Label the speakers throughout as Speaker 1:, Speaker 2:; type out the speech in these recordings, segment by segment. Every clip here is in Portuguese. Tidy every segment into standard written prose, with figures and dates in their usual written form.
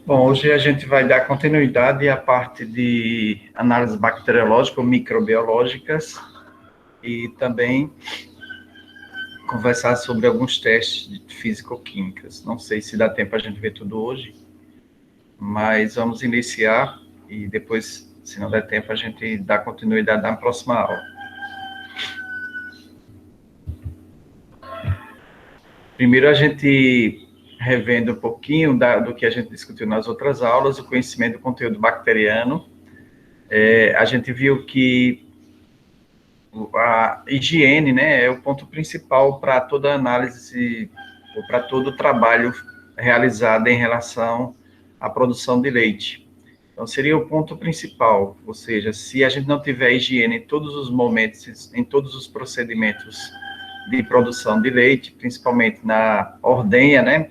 Speaker 1: Bom, hoje a gente vai dar continuidade à parte de análise bacteriológica ou microbiológicas e também conversar sobre alguns testes de físico-químicas. Não sei se dá tempo a gente ver tudo hoje, mas vamos iniciar e depois, se não der tempo, a gente dá continuidade na próxima aula. Primeiro, a gente revendo um pouquinho do que a gente discutiu nas outras aulas, o conhecimento do conteúdo bacteriano. A gente viu que a higiene, né, é o ponto principal para toda análise, ou para todo o trabalho realizado em relação à produção de leite. Então, seria o ponto principal, ou seja, se a gente não tiver higiene em todos os momentos, em todos os procedimentos de produção de leite, principalmente na ordenha, né,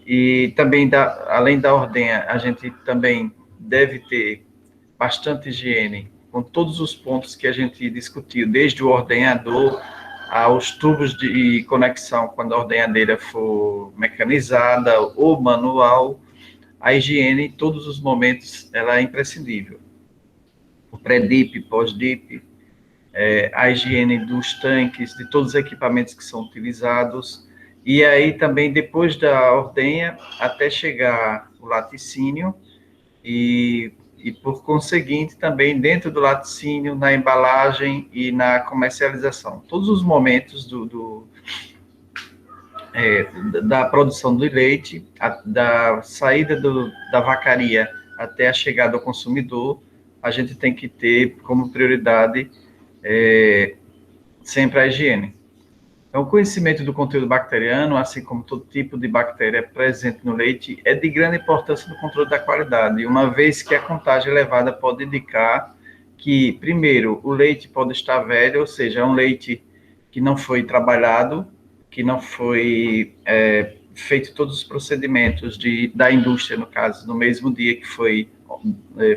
Speaker 1: e também, além da ordenha, a gente também deve ter bastante higiene com todos os pontos que a gente discutiu, desde o ordenhador aos tubos de conexão, quando a ordenhadeira for mecanizada ou manual, a higiene em todos os momentos ela é imprescindível. O pré-dip, pós-dip, a higiene dos tanques, de todos os equipamentos que são utilizados, e aí também depois da ordenha, até chegar o laticínio, e por conseguinte, também dentro do laticínio, na embalagem e na comercialização. Todos os momentos da produção do leite, da saída da vacaria até a chegada ao consumidor, a gente tem que ter como prioridade sempre a higiene. Então, o conhecimento do conteúdo bacteriano, assim como todo tipo de bactéria presente no leite, é de grande importância no controle da qualidade, uma vez que a contagem elevada pode indicar que, primeiro, o leite pode estar velho, ou seja, é um leite que não foi trabalhado, que não foi feito todos os procedimentos da indústria, no caso, no mesmo dia que foi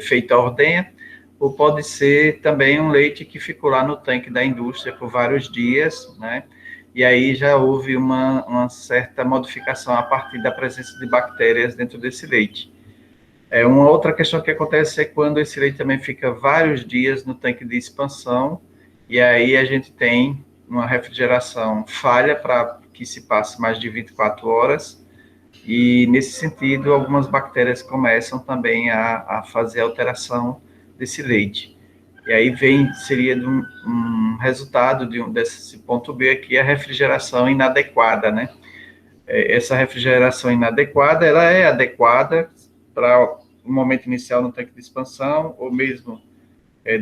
Speaker 1: feita a ordenha, ou pode ser também um leite que ficou lá no tanque da indústria por vários dias, né? E aí já houve uma certa modificação a partir da presença de bactérias dentro desse leite. Uma outra questão que acontece é quando esse leite também fica vários dias no tanque de expansão, e aí a gente tem uma refrigeração falha para que se passe mais de 24 horas, e nesse sentido algumas bactérias começam também a fazer alteração desse leite. E aí seria um resultado desse ponto B aqui, a refrigeração inadequada, né? Essa refrigeração inadequada, ela é adequada para o momento inicial no tanque de expansão, ou mesmo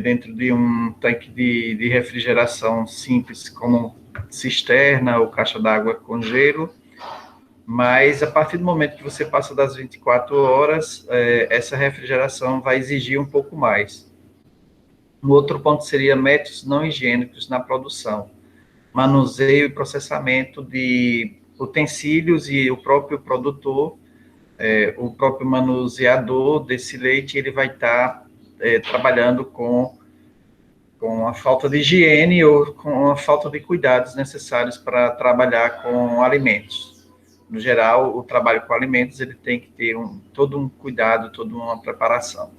Speaker 1: dentro de um tanque de refrigeração simples, como cisterna ou caixa d'água com gelo, mas a partir do momento que você passa das 24 horas, essa refrigeração vai exigir um pouco mais. O outro ponto seria métodos não higiênicos na produção, manuseio e processamento de utensílios, e o próprio produtor, o próprio manuseador desse leite, ele vai estar trabalhando com a falta de higiene ou com a falta de cuidados necessários para trabalhar com alimentos. No geral, o trabalho com alimentos ele tem que ter todo um cuidado, toda uma preparação.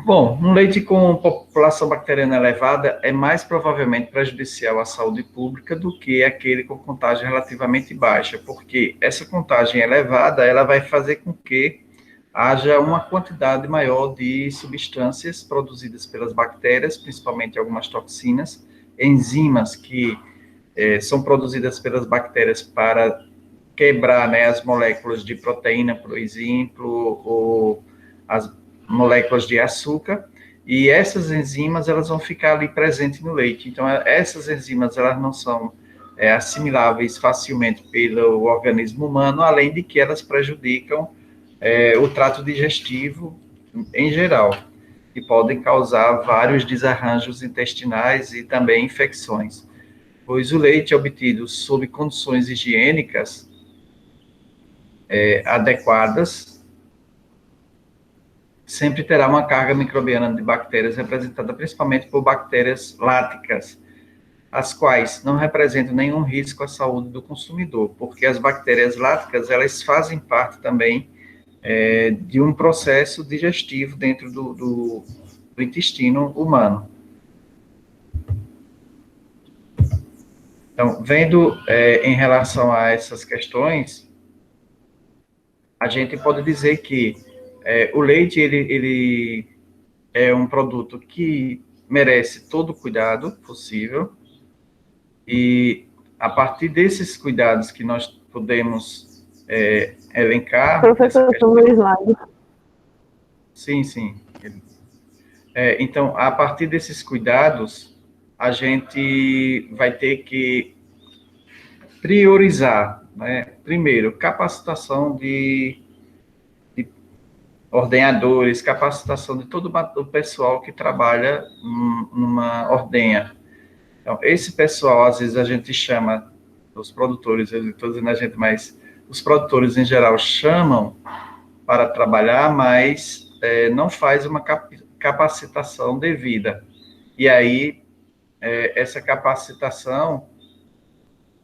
Speaker 1: Bom, um leite com população bacteriana elevada é mais provavelmente prejudicial à saúde pública do que aquele com contagem relativamente baixa, porque essa contagem elevada, ela vai fazer com que haja uma quantidade maior de substâncias produzidas pelas bactérias, principalmente algumas toxinas, enzimas que são produzidas pelas bactérias para quebrar, né, as moléculas de proteína, por exemplo, ou as moléculas de açúcar, e essas enzimas elas vão ficar ali presentes no leite. Então, essas enzimas elas não são assimiláveis facilmente pelo organismo humano, além de que elas prejudicam o trato digestivo em geral, e podem causar vários desarranjos intestinais e também infecções, pois o leite obtido sob condições higiênicas adequadas sempre terá uma carga microbiana de bactérias representada principalmente por bactérias láticas, as quais não representam nenhum risco à saúde do consumidor, porque as bactérias láticas, elas fazem parte também de um processo digestivo dentro do intestino humano. Então, vendo em relação a essas questões, a gente pode dizer que o leite, ele é um produto que merece todo o cuidado possível, e a partir desses cuidados que nós podemos elencar...
Speaker 2: Professor, sobre o slide.
Speaker 1: Sim, sim. Então, a partir desses cuidados, a gente vai ter que priorizar, né? Primeiro, capacitação de ordenhadores, capacitação de todo o pessoal que trabalha numa ordenha. Então, esse pessoal, às vezes, a gente chama, os produtores, eu estou dizendo a gente, mas os produtores, em geral, chamam para trabalhar, mas não faz uma capacitação devida. E aí, essa capacitação,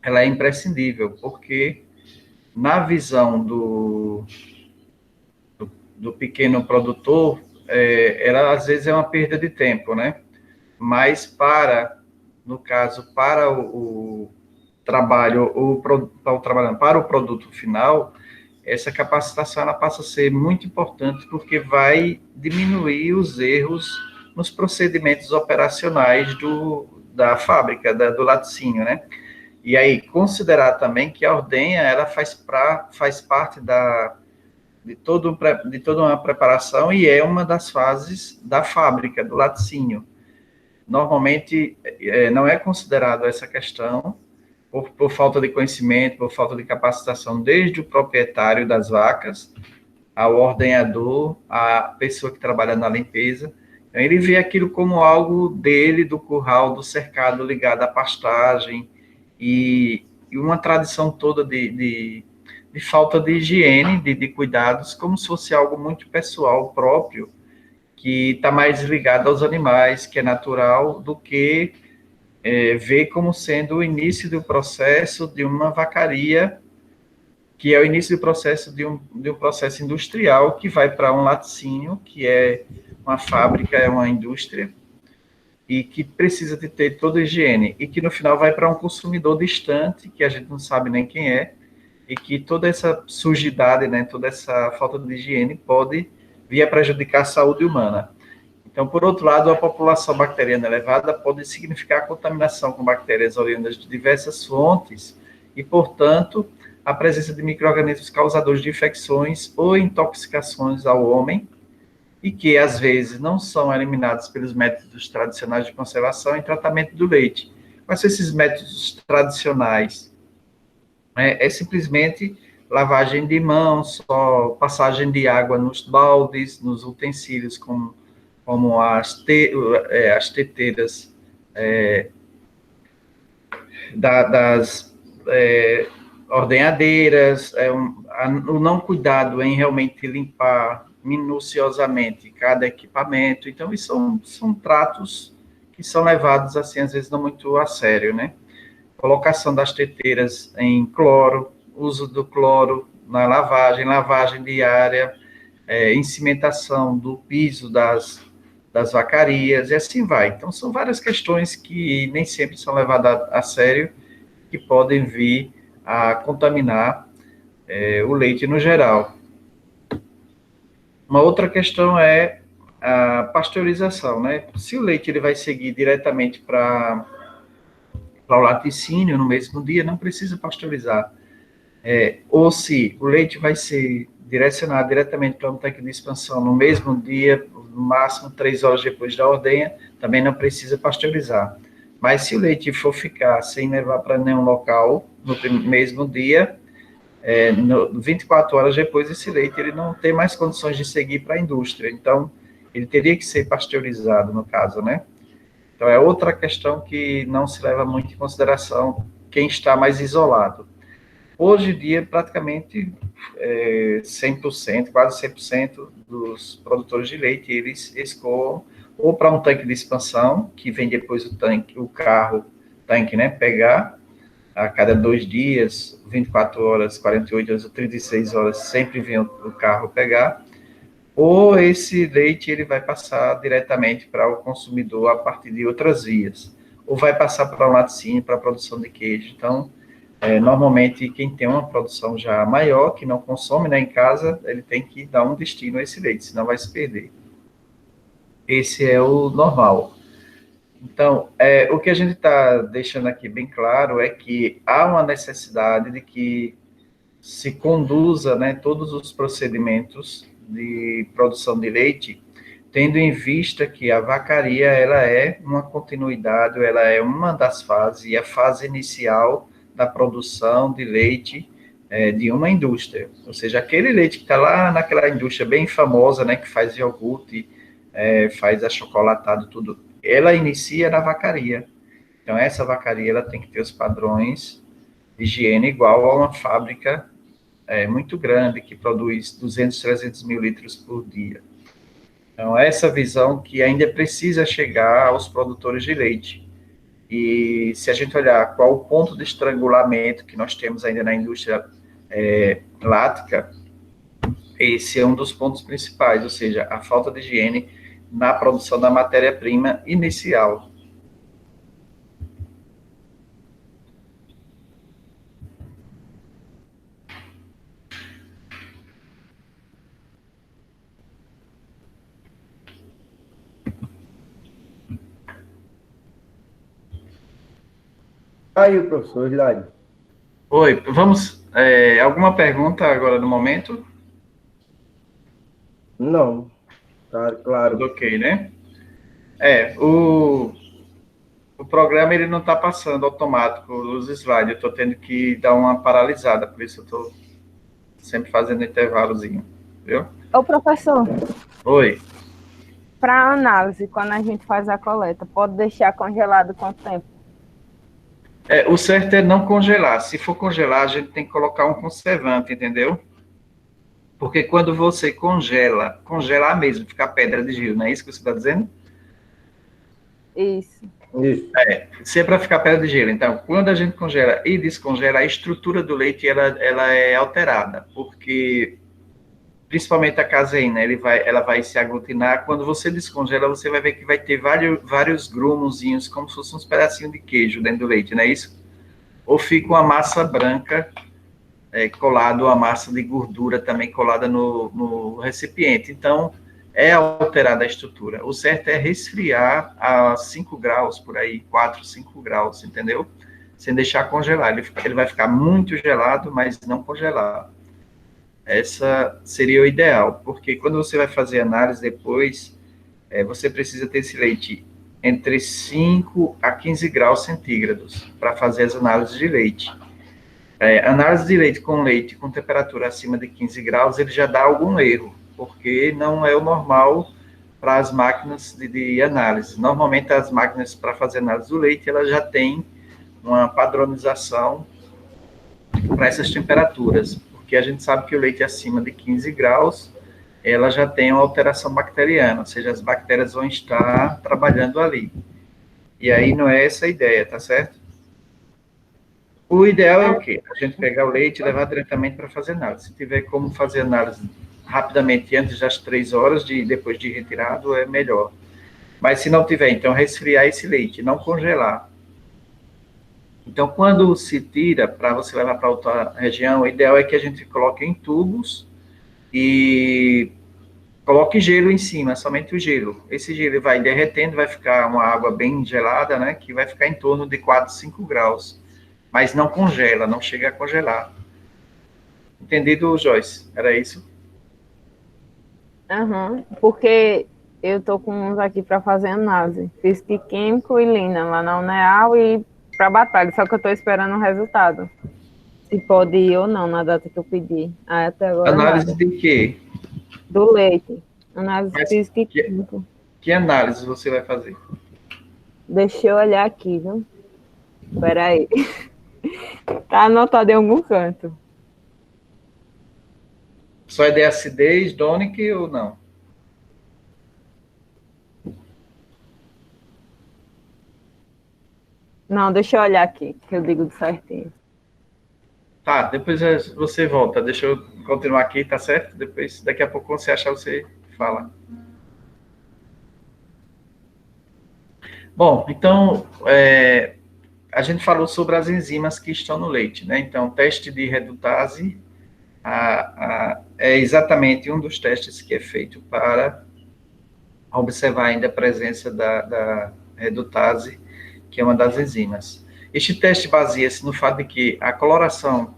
Speaker 1: ela é imprescindível, porque na visão do pequeno produtor, ela às vezes é uma perda de tempo, né? Mas no caso, para o trabalho, para o produto final, essa capacitação ela passa a ser muito importante, porque vai diminuir os erros nos procedimentos operacionais da fábrica, do laticínio, né? E aí, considerar também que a ordenha, ela faz parte de toda uma preparação, e é uma das fases da fábrica, do laticínio. Normalmente, não é considerado essa questão, por falta de conhecimento, por falta de capacitação, desde o proprietário das vacas, ao ordenhador, à pessoa que trabalha na limpeza. Então, ele vê aquilo como algo dele, do curral, do cercado ligado à pastagem, e uma tradição toda de falta de higiene, de cuidados, como se fosse algo muito pessoal, próprio, que está mais ligado aos animais, que é natural, do que ver como sendo o início do processo de uma vacaria, que é o início do processo de um processo industrial, que vai para um laticínio, que é uma fábrica, é uma indústria, e que precisa de ter toda a higiene, e que no final vai para um consumidor distante, que a gente não sabe nem quem é, e que toda essa sujidade, né, toda essa falta de higiene pode vir a prejudicar a saúde humana. Então, por outro lado, a população bacteriana elevada pode significar a contaminação com bactérias oriundas de diversas fontes e, portanto, a presença de micro-organismos causadores de infecções ou intoxicações ao homem, e que, às vezes, não são eliminados pelos métodos tradicionais de conservação e tratamento do leite. Quais são esses métodos tradicionais? É simplesmente lavagem de mãos, só passagem de água nos baldes, nos utensílios, como as teteiras das ordenhadeiras, o não cuidado em realmente limpar minuciosamente cada equipamento. Então, isso são tratos que são levados, assim, às vezes não muito a sério, né? Colocação das teteiras em cloro, uso do cloro na lavagem diária, encimentação do piso das vacarias, e assim vai. Então, são várias questões que nem sempre são levadas a sério, que podem vir a contaminar o leite no geral. Uma outra questão é a pasteurização, né? Se o leite ele vai seguir diretamente para o laticínio no mesmo dia, não precisa pasteurizar. Ou se o leite vai ser direcionado diretamente para um tanque de expansão no mesmo dia, no máximo 3 horas depois da ordenha, também não precisa pasteurizar. Mas se o leite for ficar sem levar para nenhum local no mesmo dia, 24 horas depois, esse leite ele não tem mais condições de seguir para a indústria. Então, ele teria que ser pasteurizado, no caso, né? Então, é outra questão que não se leva muito em consideração quem está mais isolado. Hoje em dia, praticamente 100%, quase 100% dos produtores de leite, eles escoam ou para um tanque de expansão, que vem depois o carro tanque, né? Pegar a cada 2 dias, 24 horas, 48 horas, 36 horas, sempre vem o carro pegar, ou esse leite ele vai passar diretamente para o consumidor a partir de outras vias, ou vai passar para o laticínio, para a produção de queijo. Então, normalmente, quem tem uma produção já maior, que não consome, né, em casa, ele tem que dar um destino a esse leite, senão vai se perder. Esse é o normal. Então, o que a gente está deixando aqui bem claro é que há uma necessidade de que se conduza, né, todos os procedimentos de produção de leite, tendo em vista que a vacaria ela é uma continuidade, ela é uma das fases, e a fase inicial da produção de leite de uma indústria. Ou seja, aquele leite que está lá naquela indústria bem famosa, né, que faz iogurte, faz achocolatado, tudo, ela inicia na vacaria. Então, essa vacaria ela tem que ter os padrões de higiene igual a uma fábrica muito grande, que produz 200, 300 mil litros por dia. Então, essa visão que ainda precisa chegar aos produtores de leite. E se a gente olhar qual o ponto de estrangulamento que nós temos ainda na indústria lática, esse é um dos pontos principais, ou seja, a falta de higiene na produção da matéria-prima inicial.
Speaker 2: Aí, professor Hilário.
Speaker 1: Oi, vamos. Alguma pergunta agora no momento?
Speaker 2: Não, tá
Speaker 1: Tudo
Speaker 2: claro.
Speaker 1: ok, né? O programa ele não está passando automático os slides, eu estou tendo que dar uma paralisada, por isso eu estou sempre fazendo intervalozinho, viu?
Speaker 3: Ô, professor,
Speaker 1: Oi.
Speaker 3: para análise, quando a gente faz a coleta, pode deixar congelado quanto tempo?
Speaker 1: O certo é não congelar. Se for congelar, a gente tem que colocar um conservante, entendeu? Porque quando você congela, congelar mesmo, fica pedra de gelo, não é isso que você está dizendo?
Speaker 3: Isso.
Speaker 2: Isso.
Speaker 1: Se é para ficar pedra de gelo. Então, quando a gente congela e descongela, a estrutura do leite ela é alterada, porque principalmente a caseína, ela vai se aglutinar. Quando você descongela, você vai ver que vai ter vários grumozinhos, como se fossem uns pedacinhos de queijo dentro do leite, não é isso? Ou fica uma massa branca colado, a massa de gordura também colada no recipiente. Então, é alterada a estrutura. O certo é resfriar a 5 graus, por aí, 4, 5 graus, entendeu? Sem deixar congelar. Ele vai ficar muito gelado, mas não congelar. Essa seria o ideal, porque quando você vai fazer análise depois, você precisa ter esse leite entre 5 a 15 graus centígrados para fazer as análises de leite. Análise de leite com temperatura acima de 15 graus, ele já dá algum erro, porque não é o normal para as máquinas de análise. Normalmente, as máquinas para fazer análise do leite, elas já têm uma padronização para essas temperaturas, porque a gente sabe que o leite acima de 15 graus, ela já tem uma alteração bacteriana, ou seja, as bactérias vão estar trabalhando ali. E aí não é essa a ideia, tá certo? O ideal é o quê? A gente pegar o leite e levar diretamente para fazer análise. Se tiver como fazer análise rapidamente, antes das 3 horas, depois de retirado, é melhor. Mas se não tiver, então resfriar esse leite, não congelar. Então, quando se tira, para você levar para outra região, o ideal é que a gente coloque em tubos e coloque gelo em cima, somente o gelo. Esse gelo vai derretendo, vai ficar uma água bem gelada, né, que vai ficar em torno de 4, 5 graus. Mas não congela, não chega a congelar. Entendido, Joyce? Era isso?
Speaker 3: Uhum. Porque eu tô com uns aqui para fazer análise. Física e Químico e Lina, lá na UNEAL e para Batalha, só que eu tô esperando o resultado. Se pode ir ou não na data que eu pedi. Até agora
Speaker 1: Análise
Speaker 3: nada.
Speaker 1: de quê?
Speaker 3: Do leite. Análise
Speaker 1: Mas
Speaker 3: física e química.
Speaker 1: que análise você vai fazer?
Speaker 3: Deixa eu olhar aqui, viu? Espera aí. Tá anotado em algum canto.
Speaker 1: Só é de acidez, DONIC ou não?
Speaker 3: Não, deixa eu olhar aqui, que eu digo certinho.
Speaker 1: Tá, depois você volta. Deixa eu continuar aqui, tá certo? Depois, daqui a pouco, quando você achar, você fala. Bom, então, a gente falou sobre as enzimas que estão no leite, né? Então, o teste de redutase é exatamente um dos testes que é feito para observar ainda a presença da redutase, que é uma das enzimas. Este teste baseia-se no fato de que a coloração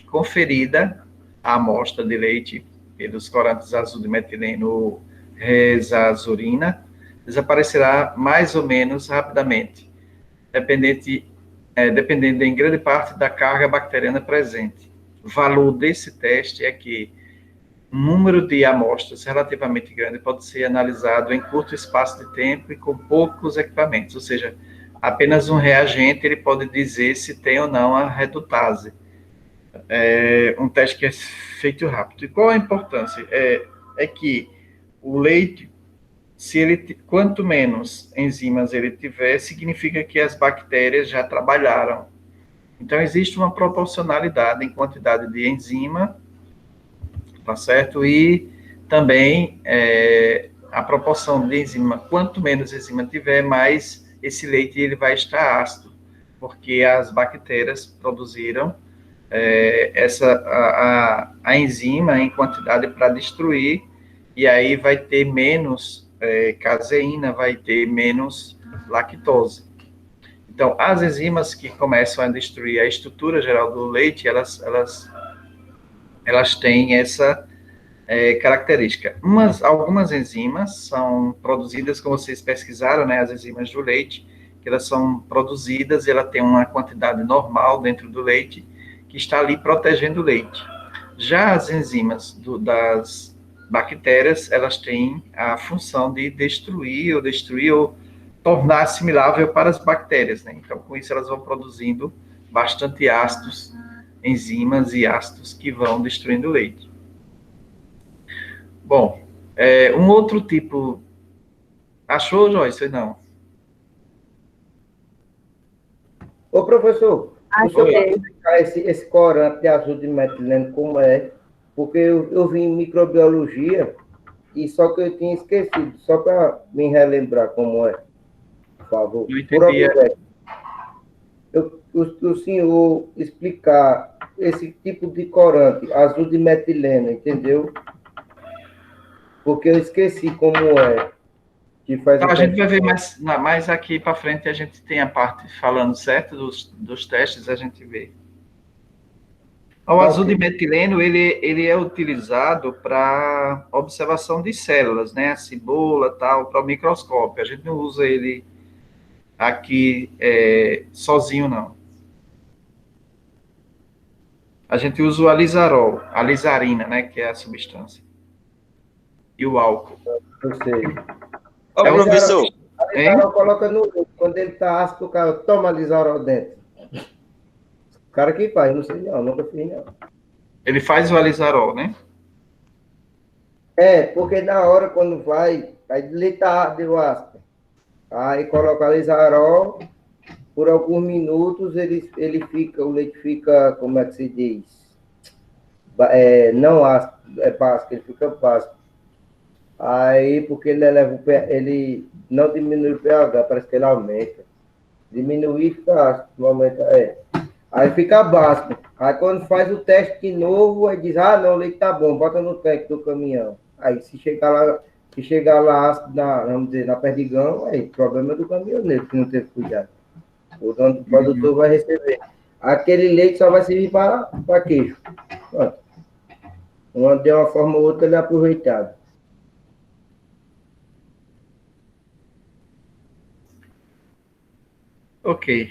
Speaker 1: conferida à amostra de leite pelos corantes azul de metileno resazurina desaparecerá mais ou menos rapidamente, dependendo em grande parte da carga bacteriana presente. O valor desse teste é que um número de amostras relativamente grande pode ser analisado em curto espaço de tempo e com poucos equipamentos, ou seja, apenas um reagente ele pode dizer se tem ou não a redutase. É um teste que é feito rápido. E qual a importância? É que o leite, se ele, quanto menos enzimas ele tiver, significa que as bactérias já trabalharam. Então, existe uma proporcionalidade em quantidade de enzima, tá certo? E também a proporção de enzima, quanto menos enzima tiver, mais esse leite ele vai estar ácido, porque as bactérias produziram a enzima em quantidade para destruir, e aí vai ter menos caseína, vai ter menos lactose. Então, as enzimas que começam a destruir a estrutura geral do leite, elas têm essa característica. Algumas enzimas são produzidas, como vocês pesquisaram, né, as enzimas do leite, que elas são produzidas e ela tem uma quantidade normal dentro do leite, que está ali protegendo o leite. Já as enzimas das bactérias, elas têm a função de destruir ou tornar assimilável para as bactérias, né? Então, com isso, elas vão produzindo bastante ácidos, enzimas e ácidos que vão destruindo o leite. Bom, um outro tipo... Achou, Joyce, ou não?
Speaker 2: Ô, professor, o senhor pode
Speaker 3: Achei.
Speaker 2: explicar esse corante de azul de metileno como é? Porque eu vi em microbiologia e só que eu tinha esquecido, só para me relembrar como é, por favor.
Speaker 1: Eu
Speaker 2: Por
Speaker 1: entendi.
Speaker 2: obséquio. O senhor explicar esse tipo de corante, azul de metileno, entendeu? Porque eu esqueci como é que faz
Speaker 1: Então,
Speaker 2: o
Speaker 1: a gente
Speaker 2: teste.
Speaker 1: vai ver mais aqui para frente, a gente tem a parte falando certo dos testes, a gente vê. O azul de metileno, ele é utilizado para observação de células, né? A cebola, tal, para o microscópio. A gente não usa ele aqui sozinho, não. A gente usa o alizarol, a alizarina, né? Que é a substância. E o álcool.
Speaker 2: Eu sei.
Speaker 4: Ô, professor,
Speaker 2: A Lisarol coloca no leite. Quando ele tá ácido, o cara toma Lisarol dentro. O cara que faz, não sei não, nunca fiz não.
Speaker 1: Ele faz o alizarol, né?
Speaker 2: Porque na hora quando vai, aí ele tá deu ácido. Aí coloca Lisarol, por alguns minutos ele fica, o leite fica, como é que se diz? Não ácido, é básico, ele fica básico. Aí, porque ele eleva ele não diminui o pH, parece que ele aumenta. Diminuir fica ácido, aumenta, Aí fica básico. Aí quando faz o teste de novo, aí diz, não, o leite tá bom, bota no tanque do caminhão. Aí se chegar lá vamos dizer, na perdigão, aí o problema é do caminhoneiro, que não teve cuidado. O dono do produtor vai receber. Aquele leite só vai servir para queijo. Pronto. De uma forma ou outra ele é aproveitado.
Speaker 1: Ok.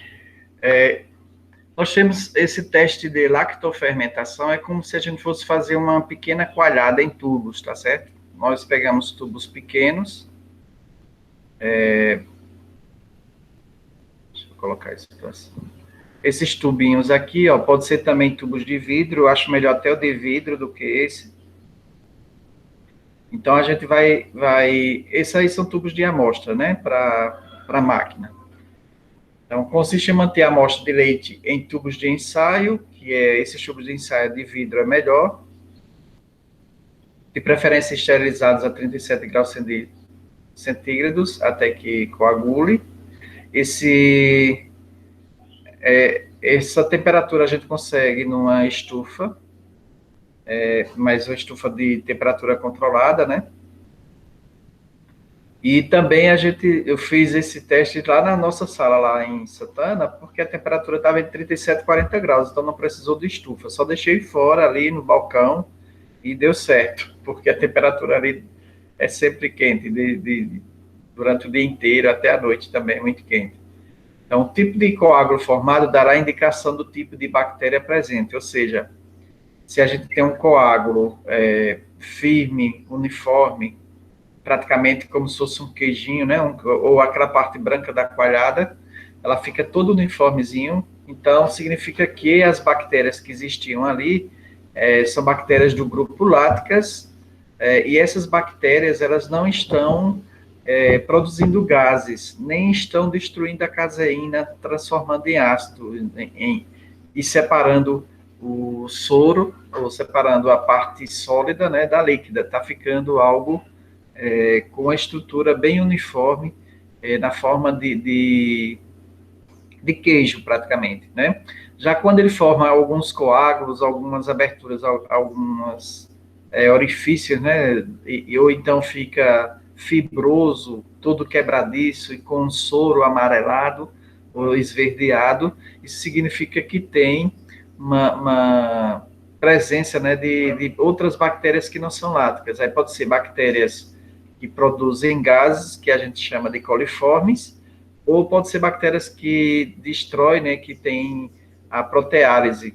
Speaker 1: Nós temos esse teste de lactofermentação, é como se a gente fosse fazer uma pequena coalhada em tubos, tá certo? Nós pegamos tubos pequenos. Deixa eu colocar isso para cima. Esses tubinhos aqui, ó, pode ser também tubos de vidro, eu acho melhor até o de vidro do que esse. Então, a gente esses aí são tubos de amostra, né, para a máquina. Então, consiste em manter a amostra de leite em tubos de ensaio, que esses tubos de ensaio de vidro é melhor, de preferência esterilizados a 37 graus centígrados, até que coagule. Essa temperatura a gente consegue numa estufa, mas uma estufa de temperatura controlada, né? E também eu fiz esse teste lá na nossa sala, lá em Santana, porque a temperatura estava entre 37 e 40 graus, então não precisou de estufa, só deixei fora ali no balcão e deu certo, porque a temperatura ali é sempre quente, durante o dia inteiro, até a noite também é muito quente. Então, o tipo de coágulo formado dará indicação do tipo de bactéria presente, ou seja, se a gente tem um coágulo firme, uniforme, praticamente como se fosse um queijinho, né? Ou aquela parte branca da coalhada, ela fica todo uniformezinho, então significa que as bactérias que existiam ali são bactérias do grupo láticas, e essas bactérias, elas não estão produzindo gases, nem estão destruindo a caseína, transformando em ácido, e separando o soro, ou separando a parte sólida, né, da líquida, está ficando algo com uma estrutura bem uniforme, na forma de queijo, praticamente, né? Já quando ele forma alguns coágulos, algumas aberturas, algumas orifícios, né? Ou então fica fibroso, todo quebradiço e com soro amarelado ou esverdeado, isso significa que tem uma presença, né, de outras bactérias que não são láticas. Aí pode ser bactérias que produzem gases, que a gente chama de coliformes, ou pode ser bactérias que destroem, né, que tem a proteálise,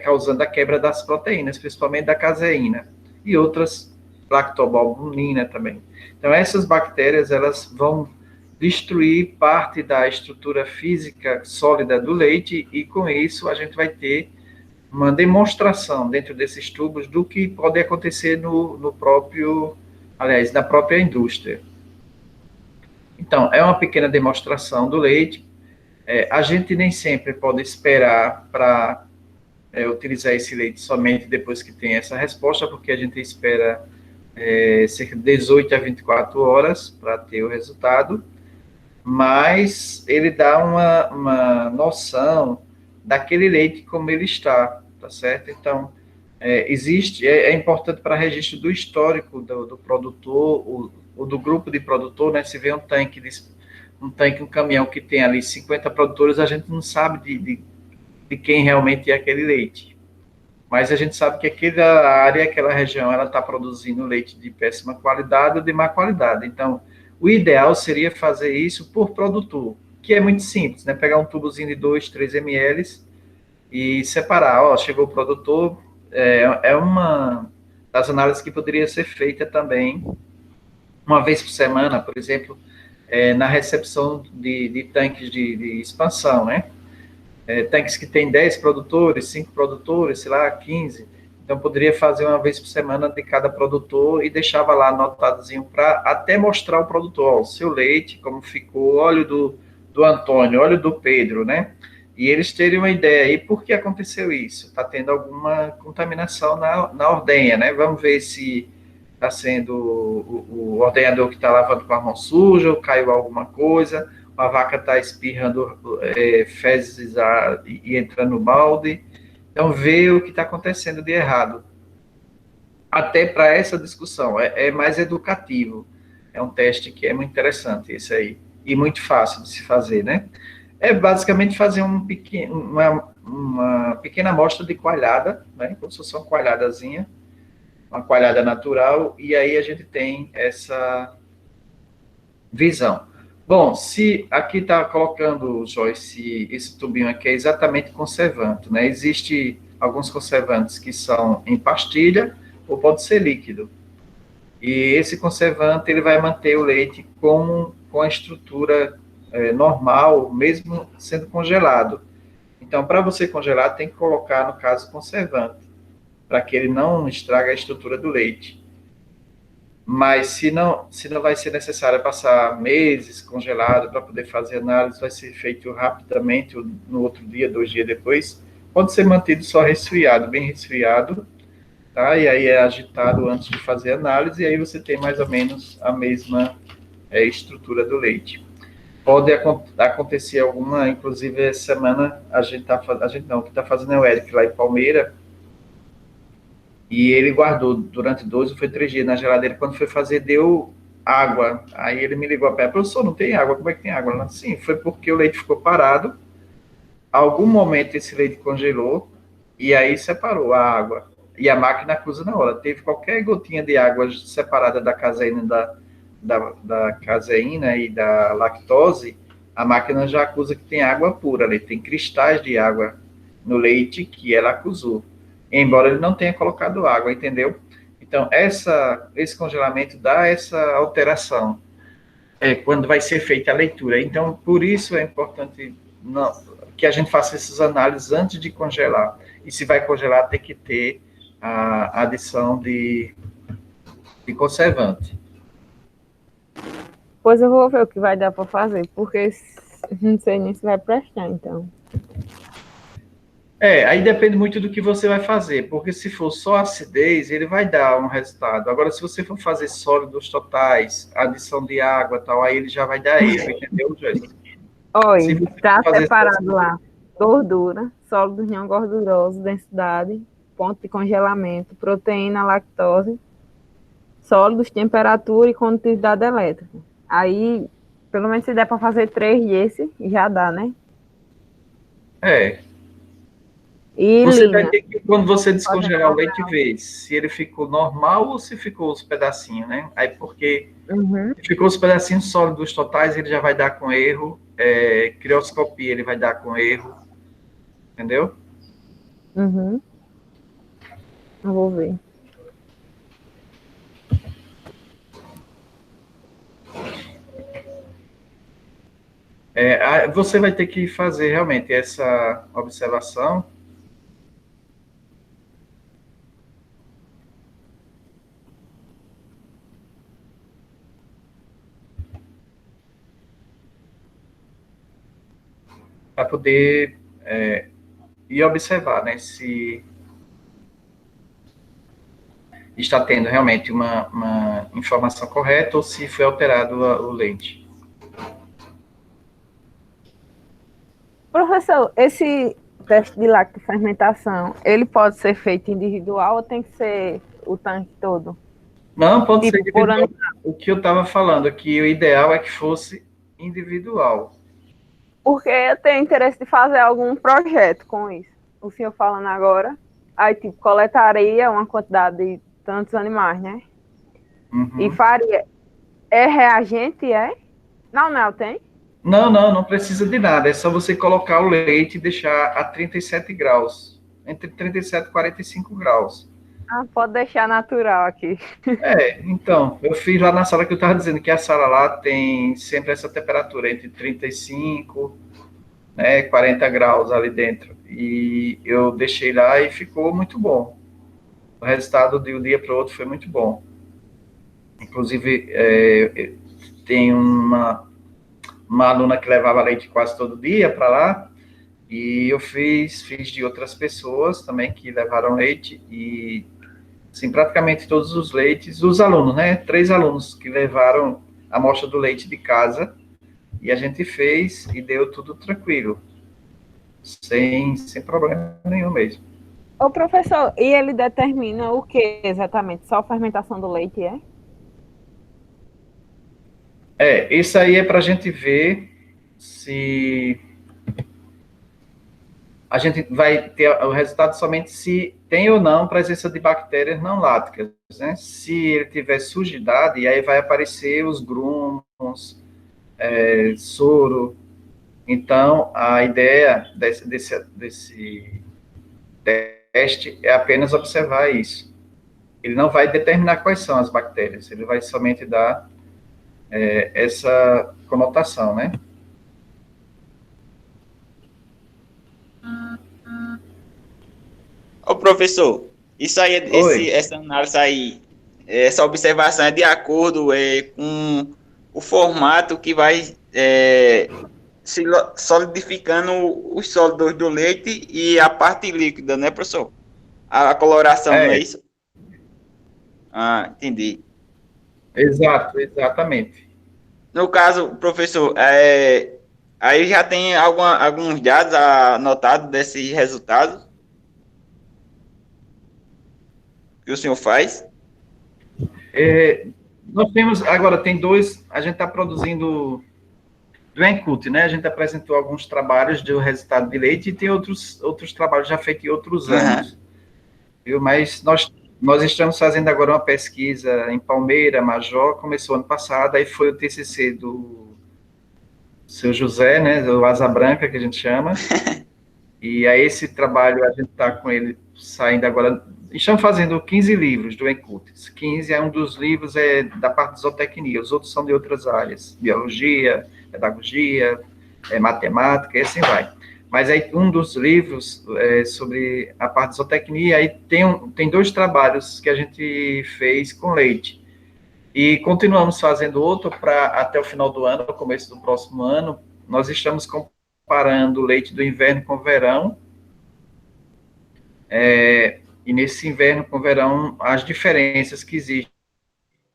Speaker 1: causando a quebra das proteínas, principalmente da caseína, e outras, lactobalbumina também. Então, essas bactérias, elas vão destruir parte da estrutura física sólida do leite, e com isso a gente vai ter uma demonstração dentro desses tubos do que pode acontecer no próprio, aliás, na própria indústria. Então, é uma pequena demonstração do leite. A gente nem sempre pode esperar para utilizar esse leite somente depois que tem essa resposta, porque a gente espera cerca de 18 a 24 horas para ter o resultado, mas ele dá uma noção daquele leite como ele está, tá certo? Então, é importante para registro do histórico do produtor, ou do grupo de produtor, né? Se vê um tanque, um caminhão que tem ali 50 produtores, a gente não sabe de quem realmente é aquele leite. Mas a gente sabe que aquela área, aquela região, ela está produzindo leite de péssima qualidade ou de má qualidade. Então, o ideal seria fazer isso por produtor, que é muito simples, né? Pegar um tubozinho de 2, 3 ml e separar. Ó, chegou o produtor, uma das análises que poderia ser feita também uma vez por semana, por exemplo, na recepção de tanques de expansão, né? Tanques que tem 10 produtores, 5 produtores, sei lá, 15. Então, poderia fazer uma vez por semana de cada produtor e deixava lá anotadozinho para até mostrar o produtor, ó, o seu leite, como ficou, óleo do Antônio, óleo do Pedro, né? E eles terem uma ideia aí por que aconteceu isso. Está tendo alguma contaminação na ordenha, né? Vamos ver se está sendo o ordenhador que está lavando com a mão suja, ou caiu alguma coisa, a vaca está espirrando fezes e entrando no balde. Então, ver o que está acontecendo de errado. Até para essa discussão, é mais educativo. É um teste que é muito interessante, esse aí. E muito fácil de se fazer, né? É basicamente fazer uma pequena amostra de coalhada, né? Como se fosse uma coalhadazinha, uma coalhada natural, e aí a gente tem essa visão. Bom, se aqui está colocando, Joyce, esse tubinho aqui é exatamente conservante, né? Existe alguns conservantes que são em pastilha ou pode ser líquido. E esse conservante ele vai manter o leite com a estrutura normal, mesmo sendo congelado. Então, para você congelar, tem que colocar, no caso, conservante, para que ele não estrague a estrutura do leite. Mas se não vai ser necessário passar meses congelado para poder fazer análise, vai ser feito rapidamente, no outro dia, 2 dias depois, pode ser mantido só resfriado, bem resfriado, tá? E aí é agitado antes de fazer análise, e aí você tem mais ou menos a mesma estrutura do leite. Pode acontecer alguma, inclusive essa semana o que está fazendo é o Eric lá em Palmeira, e ele guardou durante 2 ou foi 3 dias na geladeira. Quando foi fazer, deu água. Aí ele me ligou a pé, professor, não tem água? Como é que tem água? Ela, sim, foi porque o leite ficou parado. A algum momento esse leite congelou e aí separou a água. E a máquina acusa na hora. Teve qualquer gotinha de água separada da caseína, da caseína e da lactose, a máquina já acusa que tem água pura ali. Tem cristais de água no leite que ela acusou, embora ele não tenha colocado água, entendeu? Então, esse congelamento dá essa alteração, quando vai ser feita a leitura. Então, por isso é importante que a gente faça essas análises antes de congelar. E se vai congelar, tem que ter a adição de conservante.
Speaker 3: Pois eu vou ver o que vai dar para fazer, porque não sei nem se vai prestar, então.
Speaker 1: Aí depende muito do que você vai fazer, porque se for só acidez, ele vai dar um resultado. Agora, se você for fazer sólidos totais, adição de água e tal, aí ele já vai dar erro, entendeu, Jéssica?
Speaker 3: Olha, tá separado lá, gordura, sólidos não gordurosos, densidade, ponto de congelamento, proteína, lactose, sólidos, temperatura e condutividade elétrica. Aí, pelo menos se der para fazer 3 desse, já dá, né?
Speaker 1: E você vai ter que, quando você descongelar o leite, ver se ele ficou normal ou se ficou os pedacinhos, né? Aí, porque se ficou os pedacinhos sólidos totais, ele já vai dar com erro. Crioscopia, ele vai dar com erro. Entendeu?
Speaker 3: Eu vou ver.
Speaker 1: Você vai ter que fazer realmente essa observação. Para poder ir observar, né, se está tendo realmente uma informação correta ou se foi alterado o leite.
Speaker 3: Professor, esse teste de lactofermentação, ele pode ser feito individual ou tem que ser o tanque todo?
Speaker 1: Não, pode ser individual. O que eu estava falando aqui, o ideal é que fosse individual.
Speaker 3: Porque eu tenho interesse de fazer algum projeto com isso. O senhor falando agora, aí tipo, coletaria uma quantidade de tantos animais, né? E faria. É reagente, é? Não tem?
Speaker 1: Não precisa de nada. É só você colocar o leite e deixar a 37 graus. Entre 37 e 45 graus.
Speaker 3: Pode deixar natural aqui.
Speaker 1: Então, eu fiz lá na sala que eu estava dizendo que a sala lá tem sempre essa temperatura, entre 35, 40 graus ali dentro. E eu deixei lá e ficou muito bom. O resultado de um dia para o outro foi muito bom. Inclusive, tem uma aluna que levava leite quase todo dia para lá, e eu fiz de outras pessoas também que levaram leite, e assim, praticamente todos os leites, os alunos, né? 3 alunos que levaram a amostra do leite de casa, e a gente fez e deu tudo tranquilo, sem problema nenhum mesmo.
Speaker 3: Ô, professor, e ele determina o que exatamente? Só a fermentação do leite, é?
Speaker 1: Isso aí é para a gente ver se a gente vai ter o resultado somente se tem ou não presença de bactérias não láticas, né? Se ele tiver sujidade, aí vai aparecer os grumos, soro. Então, a ideia desse teste é apenas observar isso. Ele não vai determinar quais são as bactérias, ele vai somente dar essa conotação, né?
Speaker 4: Ô, professor, isso aí, essa análise aí, essa observação é de acordo com o formato que vai solidificando os sólidos do leite e a parte líquida, né, professor? A coloração, não é isso? Ah, entendi.
Speaker 1: Exato, exatamente.
Speaker 4: No caso, professor, aí já tem alguns dados anotados desses resultados que o senhor faz?
Speaker 1: Nós temos, agora tem dois, a gente está produzindo do Encult, né? A gente apresentou alguns trabalhos do resultado de leite e tem outros trabalhos já feitos em outros anos. Viu? Mas nós estamos fazendo agora uma pesquisa em Palmeira, Major, começou ano passado, aí foi o TCC do seu José, né? Do Asa Branca, que a gente chama. E aí esse trabalho, a gente está com ele saindo agora. Estamos fazendo 15 livros do Encult. 15 é um dos livros da parte de zootecnia, os outros são de outras áreas, biologia, pedagogia, matemática, e assim vai. Mas aí um dos livros é sobre a parte de zootecnia, aí tem dois trabalhos que a gente fez com leite. E continuamos fazendo outro para até o final do ano, no começo do próximo ano, nós estamos comparando o leite do inverno com o verão, e nesse inverno com o verão, as diferenças que existem,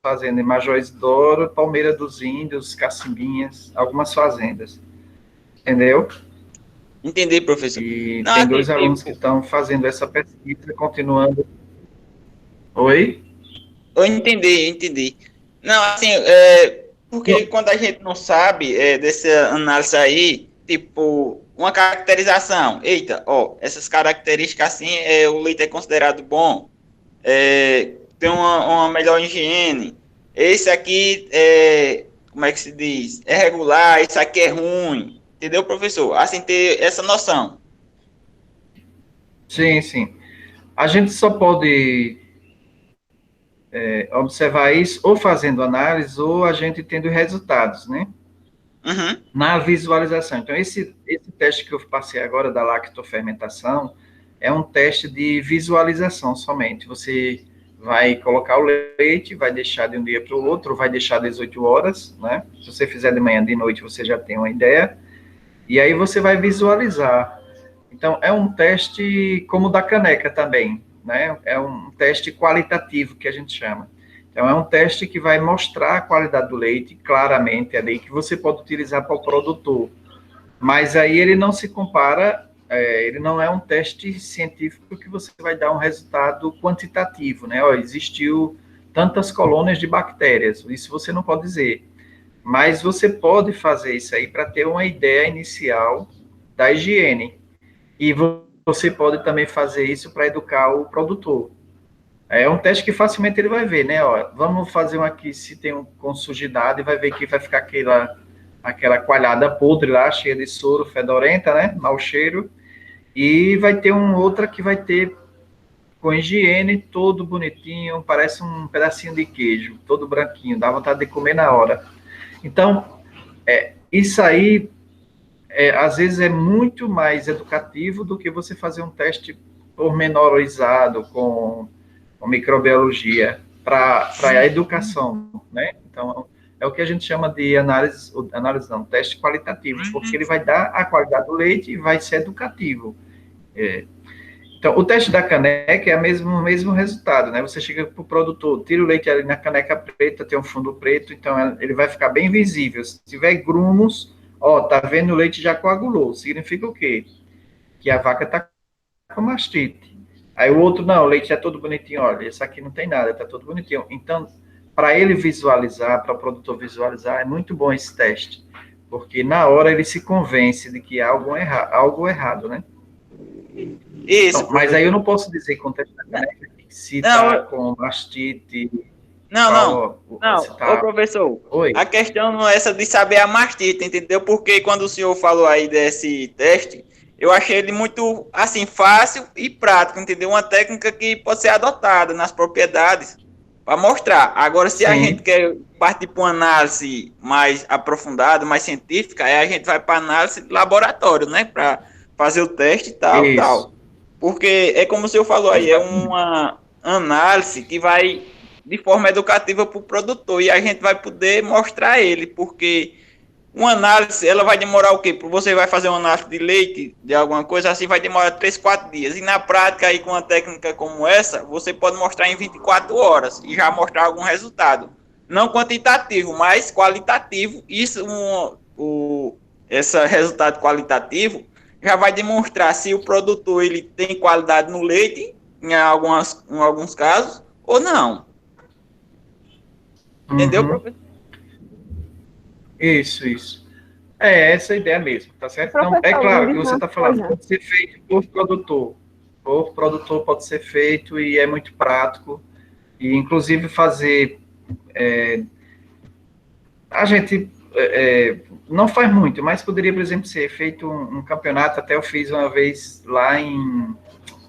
Speaker 1: fazendo em Major Isidoro, Palmeira dos Índios, Cacimbinhas, algumas fazendas. Entendeu?
Speaker 4: Entendi, professor.
Speaker 1: E tem dois alunos que estão fazendo essa pesquisa, continuando. Oi?
Speaker 4: Eu entendi. Não, assim, porque quando a gente não sabe dessa análise aí, tipo, uma caracterização, eita, essas características assim, o leite é considerado bom, tem uma melhor higiene, esse aqui como é que se diz? É regular, esse aqui é ruim, entendeu, professor? Assim, ter essa noção.
Speaker 1: Sim. A gente só pode observar isso ou fazendo análise ou a gente tendo resultados, né?
Speaker 4: Uhum.
Speaker 1: Na visualização. Então, esse teste que eu passei agora da lactofermentação é um teste de visualização somente. Você vai colocar o leite, vai deixar de um dia para o outro, vai deixar 18 horas, né? Se você fizer de manhã, de noite, você já tem uma ideia. E aí você vai visualizar. Então, é um teste como o da caneca também, né? É um teste qualitativo que a gente chama. Então, é um teste que vai mostrar a qualidade do leite claramente ali, que você pode utilizar para o produtor. Mas aí ele não se compara, ele não é um teste científico que você vai dar um resultado quantitativo, né? Existiu tantas colônias de bactérias, isso você não pode dizer. Mas você pode fazer isso aí para ter uma ideia inicial da higiene. E você pode também fazer isso para educar o produtor. É um teste que facilmente ele vai ver, né? Vamos fazer um aqui, se tem com sujidade, vai ver que vai ficar aquela coalhada podre lá, cheia de soro, fedorenta, né? Mau cheiro. E vai ter outra que vai ter com higiene, todo bonitinho, parece um pedacinho de queijo, todo branquinho, dá vontade de comer na hora. Então, isso aí, às vezes, é muito mais educativo do que você fazer um teste pormenorizado com microbiologia para a educação, né? Então, é o que a gente chama de teste qualitativo, porque ele vai dar a qualidade do leite e vai ser educativo. Então, o teste da caneca é o mesmo resultado, né? Você chega para o produtor, tira o leite ali na caneca preta, tem um fundo preto, então ele vai ficar bem visível. Se tiver grumos, tá vendo, o leite já coagulou. Significa o quê? Que a vaca está com mastite. Aí o outro, não, o leite é todo bonitinho, olha, esse aqui não tem nada, está todo bonitinho. Então, para ele visualizar, para o produtor visualizar, é muito bom esse teste, porque na hora ele se convence de que há algo errado, né?
Speaker 4: Isso.
Speaker 1: Então, mas aí eu não posso dizer com o teste da caneca se está com mastite.
Speaker 4: Não, professor,
Speaker 1: Oi?
Speaker 4: A questão não é essa de saber a mastite, entendeu? Porque quando o senhor falou aí desse teste, eu achei ele muito, assim, fácil e prático, entendeu? Uma técnica que pode ser adotada nas propriedades para mostrar. Agora, se a gente quer partir para uma análise mais aprofundada, mais científica, aí a gente vai para análise de laboratório, né? Para fazer o teste e tal. Porque é como o senhor falou aí, é uma análise que vai de forma educativa para o produtor, e a gente vai poder mostrar ele, porque uma análise, ela vai demorar o quê? Você vai fazer uma análise de leite, de alguma coisa assim, vai demorar 3, 4 dias. E na prática, aí, com uma técnica como essa, você pode mostrar em 24 horas e já mostrar algum resultado. Não quantitativo, mas qualitativo. Isso, esse resultado qualitativo já vai demonstrar se o produtor ele tem qualidade no leite, em alguns casos, ou não. Entendeu, professor?
Speaker 1: Isso. É essa a ideia mesmo, tá certo? Então, é claro que você está falando, pode ser feito por produtor. Por produtor pode ser feito e é muito prático. E, inclusive, fazer... a gente não faz muito, mas poderia, por exemplo, ser feito um campeonato. Até eu fiz uma vez lá em...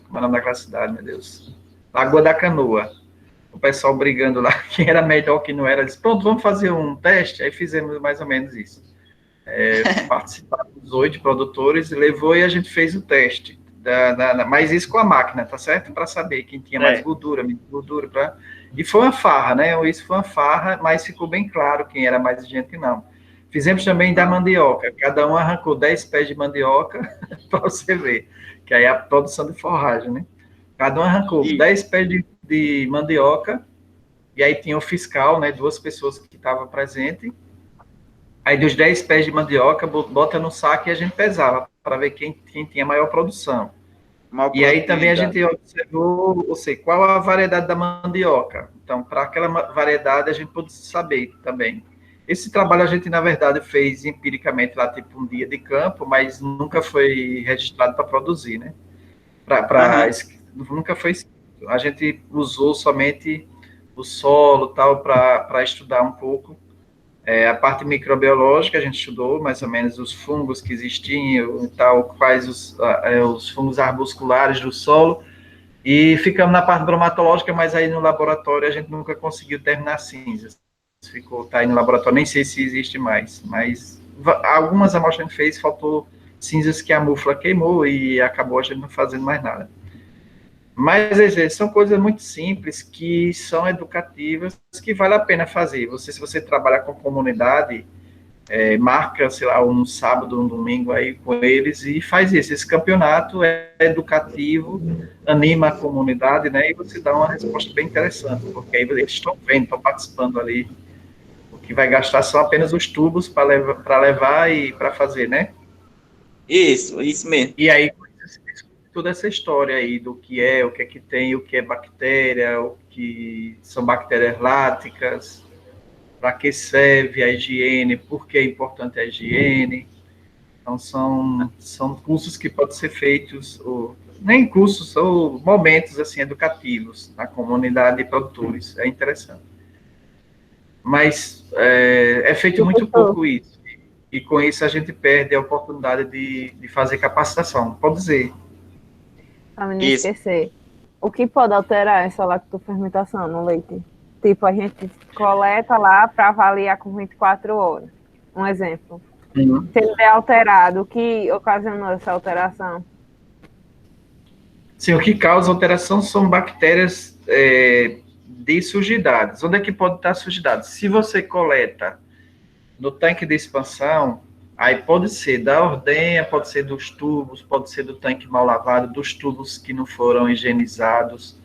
Speaker 1: Como é o nome daquela cidade, meu Deus? Lagoa da Canoa. O pessoal brigando lá, quem era melhor, quem não era. Disse, pronto, vamos fazer um teste. Aí fizemos mais ou menos isso. Participaram os 8 produtores, levou e a gente fez o teste. Mas isso com a máquina, tá certo? Para saber quem tinha mais gordura, menos gordura. E foi uma farra, né? Isso foi uma farra, mas ficou bem claro quem era mais gente que não. Fizemos também da mandioca. Cada um arrancou 10 pés de mandioca, para você ver. Que aí é a produção de forragem, né? Cada um arrancou 10 pés de mandioca, e aí tinha o fiscal, né? 2 pessoas que estavam presentes. Aí dos 10 pés de mandioca, bota no saco e a gente pesava, para ver quem tinha maior produção. E aí também a gente observou, ou seja, qual a variedade da mandioca. Então, para aquela variedade, a gente pôde saber também. Esse trabalho a gente, na verdade, fez empiricamente lá, tipo um dia de campo, mas nunca foi registrado para produzir, né? Nunca foi escrito. A gente usou somente o solo tal para estudar um pouco. A parte microbiológica, a gente estudou mais ou menos os fungos que existiam e tal, quais os fungos arbusculares do solo, e ficamos na parte bromatológica, mas aí no laboratório a gente nunca conseguiu terminar cinzas. Tá aí no laboratório, nem sei se existe mais, mas algumas amostras a gente fez, faltou cinzas que a mufla queimou e acabou a gente não fazendo mais nada. Mas são coisas muito simples, que são educativas, que vale a pena fazer. Se você trabalhar com comunidade, marca, sei lá, um sábado, um domingo aí com eles e faz isso. Esse campeonato é educativo, anima a comunidade, né? E você dá uma resposta bem interessante, porque aí eles estão vendo, estão participando ali. O que vai gastar são apenas os tubos para levar e para fazer, né?
Speaker 4: Isso mesmo.
Speaker 1: E aí, toda essa história aí do que é, o que é que tem, o que é bactéria, o que são bactérias láticas, para que serve a higiene, por que é importante a higiene. Então, são cursos que podem ser feitos, nem cursos, são momentos assim, educativos na comunidade de produtores. É interessante. Mas é feito muito pouco isso. E com isso a gente perde a oportunidade de fazer capacitação. Pode dizer.
Speaker 3: Para não esquecer, o que pode alterar essa lactofermentação no leite? Tipo, a gente coleta lá para avaliar com 24 horas. Um exemplo.
Speaker 1: Uhum.
Speaker 3: Se ele é alterado, o que ocasionou essa alteração?
Speaker 1: Sim, o que causa alteração são bactérias de sujidades. Onde é que pode estar sujidade? Se você coleta no tanque de expansão, aí pode ser da ordenha, pode ser dos tubos, pode ser do tanque mal lavado, dos tubos que não foram higienizados,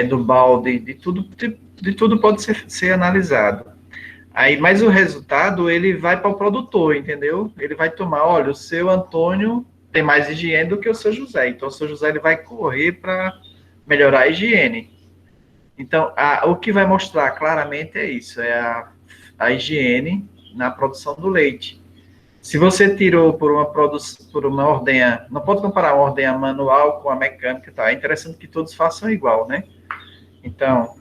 Speaker 1: do balde, de tudo pode ser analisado. Aí, mas o resultado, ele vai para o produtor, entendeu? Ele vai tomar, olha, o seu Antônio tem mais higiene do que o seu José, então o seu José ele vai correr para melhorar a higiene. Então, o que vai mostrar claramente é isso, a higiene na produção do leite. Se você tirou por uma ordenha, não pode comparar uma ordenha manual com a mecânica, tá? É interessante que todos façam igual, né? Então,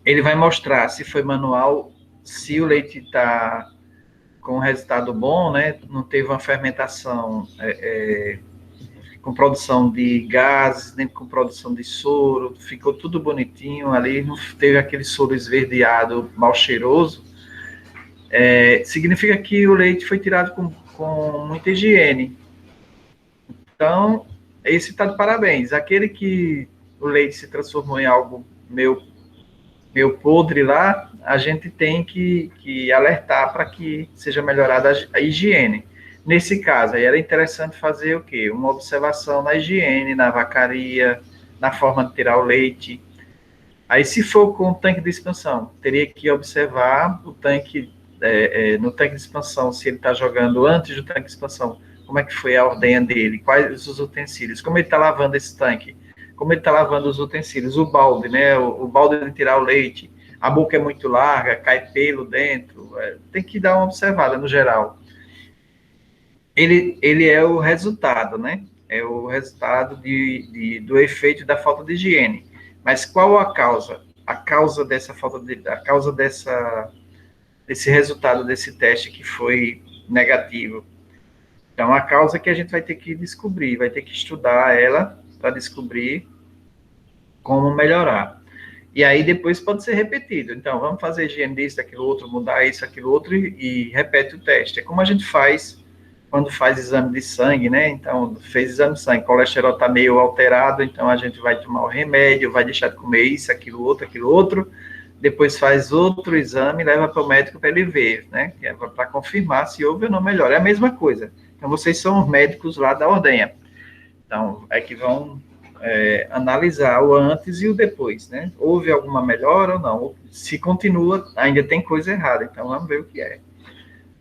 Speaker 1: ele vai mostrar se foi manual, se o leite está com um resultado bom, né? Não teve uma fermentação com produção de gases, nem com produção de soro, ficou tudo bonitinho ali, não teve aquele soro esverdeado, mal cheiroso. Significa que o leite foi tirado com muita higiene. Então, esse está de parabéns. Aquele que o leite se transformou em algo meio meio podre lá, a gente tem que alertar para que seja melhorada a higiene. Nesse caso, aí era interessante fazer o quê? Uma observação na higiene, na vacaria, na forma de tirar o leite. Aí, se for com o tanque de expansão, teria que observar o tanque, no tanque de expansão, se ele está jogando antes do tanque de expansão, como é que foi a ordenha dele, quais os utensílios, como ele está lavando esse tanque, como ele está lavando os utensílios, o balde, né, o balde de tirar o leite, a boca é muito larga, cai pelo dentro, tem que dar uma observada no geral. Ele é o resultado, né, é o resultado do efeito da falta de higiene. Mas qual a causa? A causa dessa falta de, a causa desse resultado desse teste que foi negativo. Então, a causa que a gente vai ter que descobrir, vai ter que estudar ela para descobrir como melhorar. E aí, depois pode ser repetido. Então, vamos fazer higiene disso, aquilo outro, mudar isso, aquilo outro, e repete o teste. É como a gente faz quando faz exame de sangue, né? Então, fez exame de sangue, o colesterol está meio alterado, então a gente vai tomar o remédio, vai deixar de comer isso, aquilo outro, depois faz outro exame e leva para o médico para ele ver, né? Que é para confirmar se houve ou não melhora. É a mesma coisa. Então, vocês são os médicos lá da ordenha. Então, é que vão analisar o antes e o depois, né? Houve alguma melhora ou não? Se continua, ainda tem coisa errada. Então, vamos ver o que é.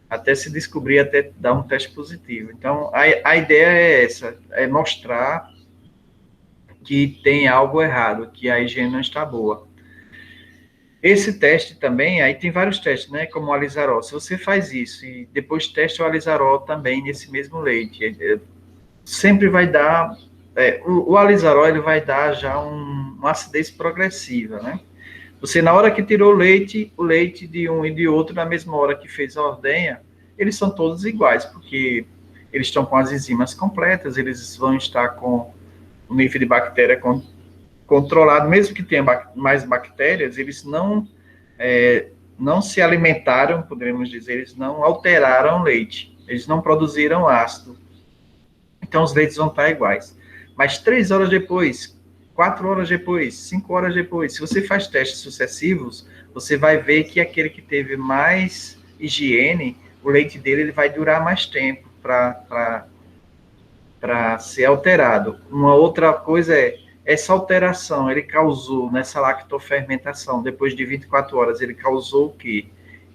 Speaker 1: Até se descobrir, até dar um teste positivo. Então, a ideia é essa, é mostrar que tem algo errado, que a higiene não está boa. Esse teste também, aí tem vários testes, né, como o alizarol. Se você faz isso e depois testa o alizarol também nesse mesmo leite, sempre vai dar, o alizarol ele vai dar já uma acidez progressiva, né? Você, na hora que tirou o leite de um e de outro, na mesma hora que fez a ordenha, eles são todos iguais, porque eles estão com as enzimas completas, eles vão estar com o nível de bactéria controlado, mesmo que tenha mais bactérias, eles não se alimentaram, poderíamos dizer, eles não alteraram o leite, eles não produziram ácido. Então, os leites vão estar iguais. Mas 3 horas depois, 4 horas depois, 5 horas depois, se você faz testes sucessivos, você vai ver que aquele que teve mais higiene, o leite dele ele vai durar mais tempo para ser alterado. Uma outra coisa é, essa alteração, ele causou, nessa lactofermentação, depois de 24 horas, ele causou o quê?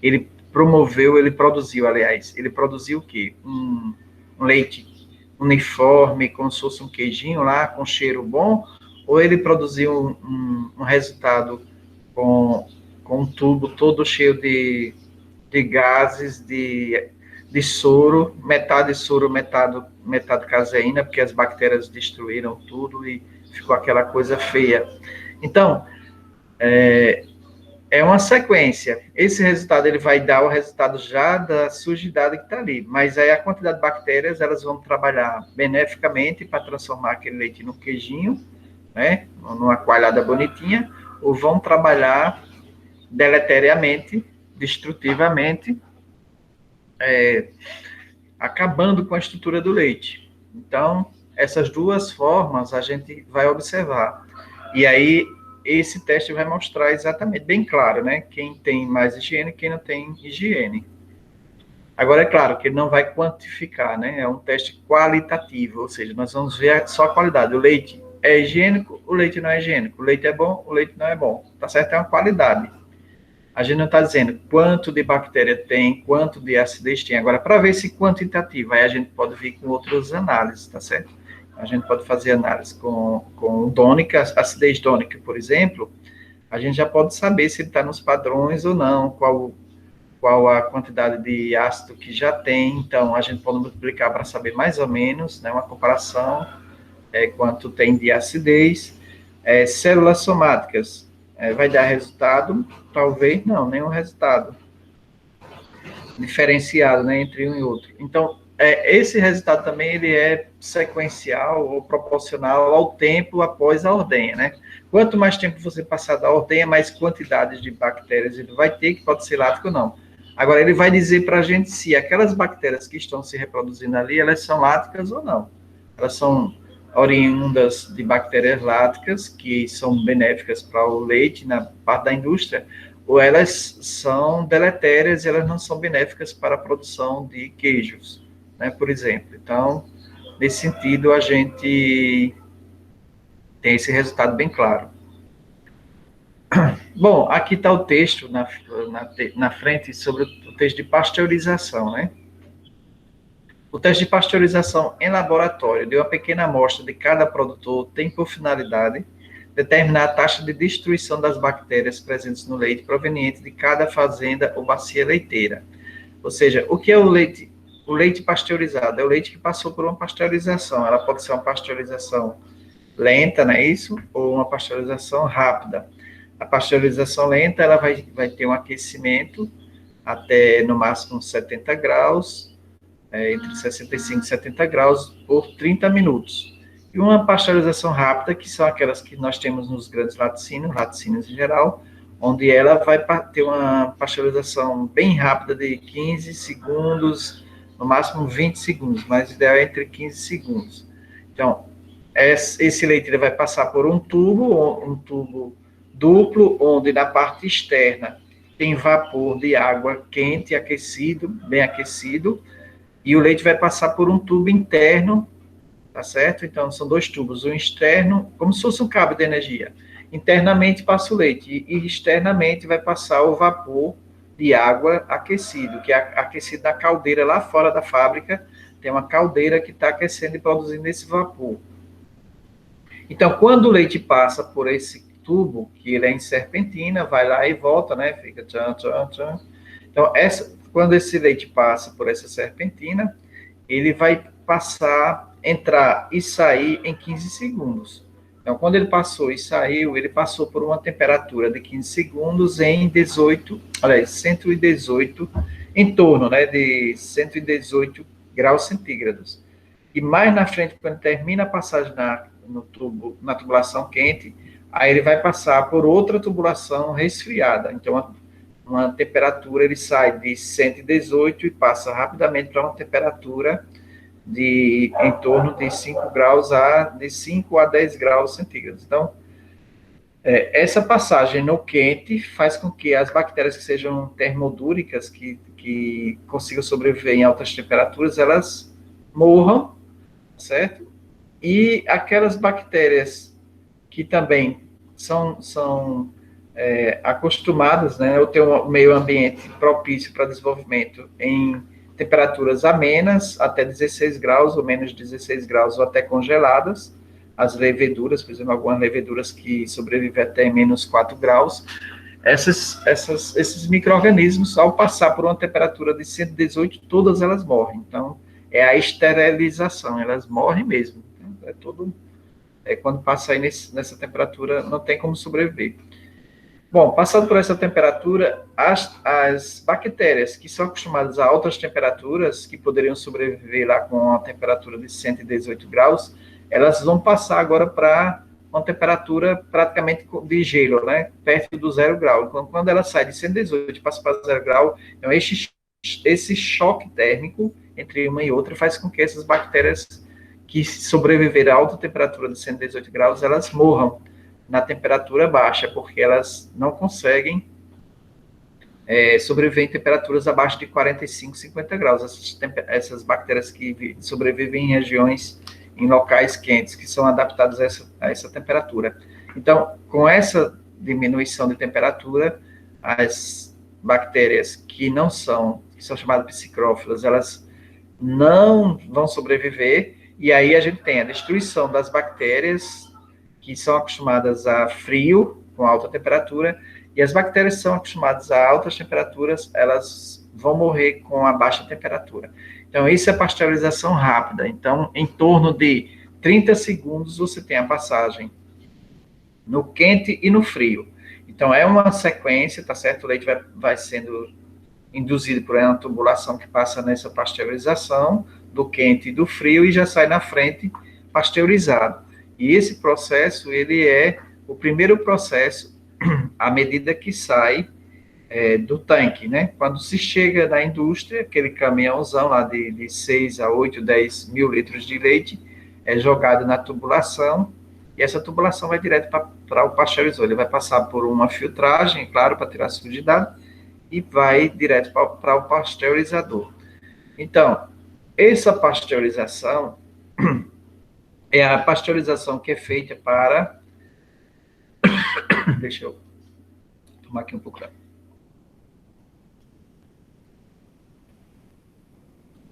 Speaker 1: Ele produziu o quê? Um leite uniforme, como se fosse um queijinho lá, com cheiro bom, ou ele produziu um resultado com um tubo todo cheio de gases, de soro, metade soro, metade caseína, porque as bactérias destruíram tudo e ficou aquela coisa feia. Então, é uma sequência. Esse resultado ele vai dar o resultado já da sujidade que está ali, mas aí a quantidade de bactérias elas vão trabalhar beneficamente para transformar aquele leite no queijinho, né, numa coalhada bonitinha, ou vão trabalhar deleteriamente, destrutivamente, acabando com a estrutura do leite. Então, essas duas formas a gente vai observar. E aí, esse teste vai mostrar exatamente, bem claro, né, quem tem mais higiene e quem não tem higiene. Agora, é claro que ele não vai quantificar, né, é um teste qualitativo, ou seja, nós vamos ver só a qualidade. O leite é higiênico, o leite não é higiênico. O leite é bom, o leite não é bom. Tá certo? É uma qualidade. A gente não está dizendo quanto de bactéria tem, quanto de acidez tem. Agora, para ver se quantitativo, aí a gente pode vir com outras análises, tá certo? A gente pode fazer análise com dônica, acidez dônica, por exemplo, a gente já pode saber se ele está nos padrões ou não, qual a quantidade de ácido que já tem. Então, a gente pode multiplicar para saber mais ou menos, né, uma comparação, quanto tem de acidez. Células somáticas, vai dar resultado? Talvez não, nenhum resultado diferenciado, né, entre um e outro. Então, esse resultado também ele é sequencial ou proporcional ao tempo após a ordenha, né? Quanto mais tempo você passar da ordenha, mais quantidades de bactérias ele vai ter, que pode ser lático ou não. Agora, ele vai dizer para a gente se aquelas bactérias que estão se reproduzindo ali, elas são láticas ou não. Elas são oriundas de bactérias láticas, que são benéficas para o leite na parte da indústria, ou elas são deletérias e elas não são benéficas para a produção de queijos, né, por exemplo. Então, nesse sentido, a gente tem esse resultado bem claro. Bom, aqui está o texto na frente sobre o texto de pasteurização, né? O teste de pasteurização em laboratório de uma pequena amostra de cada produtor tem por finalidade determinar a taxa de destruição das bactérias presentes no leite proveniente de cada fazenda ou bacia leiteira. Ou seja, o que é o leite? O leite pasteurizado é o leite que passou por uma pasteurização. Ela pode ser uma pasteurização lenta, não é isso? Ou uma pasteurização rápida. A pasteurização lenta, ela vai ter um aquecimento até, no máximo, 70 graus, entre 65 e 70 graus, por 30 minutos. E uma pasteurização rápida, que são aquelas que nós temos nos grandes laticínios em geral, onde ela vai ter uma pasteurização bem rápida de 15 segundos, no máximo 20 segundos, mas o ideal é entre 15 segundos. Então, esse leite ele vai passar por um tubo duplo, onde na parte externa tem vapor de água quente, aquecido, bem aquecido, e o leite vai passar por um tubo interno, tá certo? Então, são dois tubos, um externo, como se fosse um cabo de energia. Internamente passa o leite, e externamente vai passar o vapor de água aquecido, que é aquecido na caldeira lá fora da fábrica, tem uma caldeira que está aquecendo e produzindo esse vapor. Então, quando o leite passa por esse tubo, que ele é em serpentina, vai lá e volta, né? Fica tchan, tchan, tchan. Então, quando esse leite passa por essa serpentina, ele vai entrar e sair em 15 segundos. Então, quando ele passou e saiu, ele passou por uma temperatura de 15 segundos em 118, em torno, né, de 118 graus centígrados. E mais na frente, quando termina a passagem na tubulação quente, aí ele vai passar por outra tubulação resfriada. Então, uma temperatura, ele sai de 118 e passa rapidamente para uma temperatura em torno de 5 a 10 graus centígrados. Então, essa passagem no quente faz com que as bactérias que sejam termodúricas, que consigam sobreviver em altas temperaturas, elas morram, certo? E aquelas bactérias que também são acostumadas, né, ou ter um meio ambiente propício para desenvolvimento em temperaturas amenas, até 16 graus, ou menos 16 graus, ou até congeladas, as leveduras, por exemplo, algumas leveduras que sobrevivem até menos 4 graus, esses micro-organismos, ao passar por uma temperatura de 118, todas elas morrem. Então, é a esterilização, elas morrem mesmo. Quando passa aí nessa temperatura, não tem como sobreviver. Bom, passando por essa temperatura, as bactérias que são acostumadas a altas temperaturas, que poderiam sobreviver lá com uma temperatura de 118 graus, elas vão passar agora para uma temperatura praticamente de gelo, né? Perto do 0 grau. Então, quando ela sai de 118 e passa para 0 grau, então esse choque térmico entre uma e outra faz com que essas bactérias que sobreviveram a alta temperatura de 118 graus, elas morram na temperatura baixa, porque elas não conseguem sobreviver em temperaturas abaixo de 45, 50 graus. Essas bactérias que sobrevivem em regiões, em locais quentes, que são adaptados a essa temperatura. Então, com essa diminuição de temperatura, as bactérias que são chamadas psicrófilas, elas não vão sobreviver, e aí a gente tem a destruição das bactérias que são acostumadas a frio, com alta temperatura, e as bactérias que são acostumadas a altas temperaturas, elas vão morrer com a baixa temperatura. Então, isso é pasteurização rápida. Então, em torno de 30 segundos, você tem a passagem no quente e no frio. Então, é uma sequência, tá certo? O leite vai sendo induzido por uma tubulação que passa nessa pasteurização, do quente e do frio, e já sai na frente pasteurizado. E esse processo, ele é o primeiro processo à medida que sai do tanque, né? Quando se chega na indústria, aquele caminhãozão lá de 6 a 8, 10 mil litros de leite, é jogado na tubulação, e essa tubulação vai direto para o pasteurizador. Ele vai passar por uma filtragem, claro, para tirar a sujidade, e vai direto para o pasteurizador. Então, essa pasteurização é a pasteurização que é feita para... Deixa eu tomar aqui um pouco.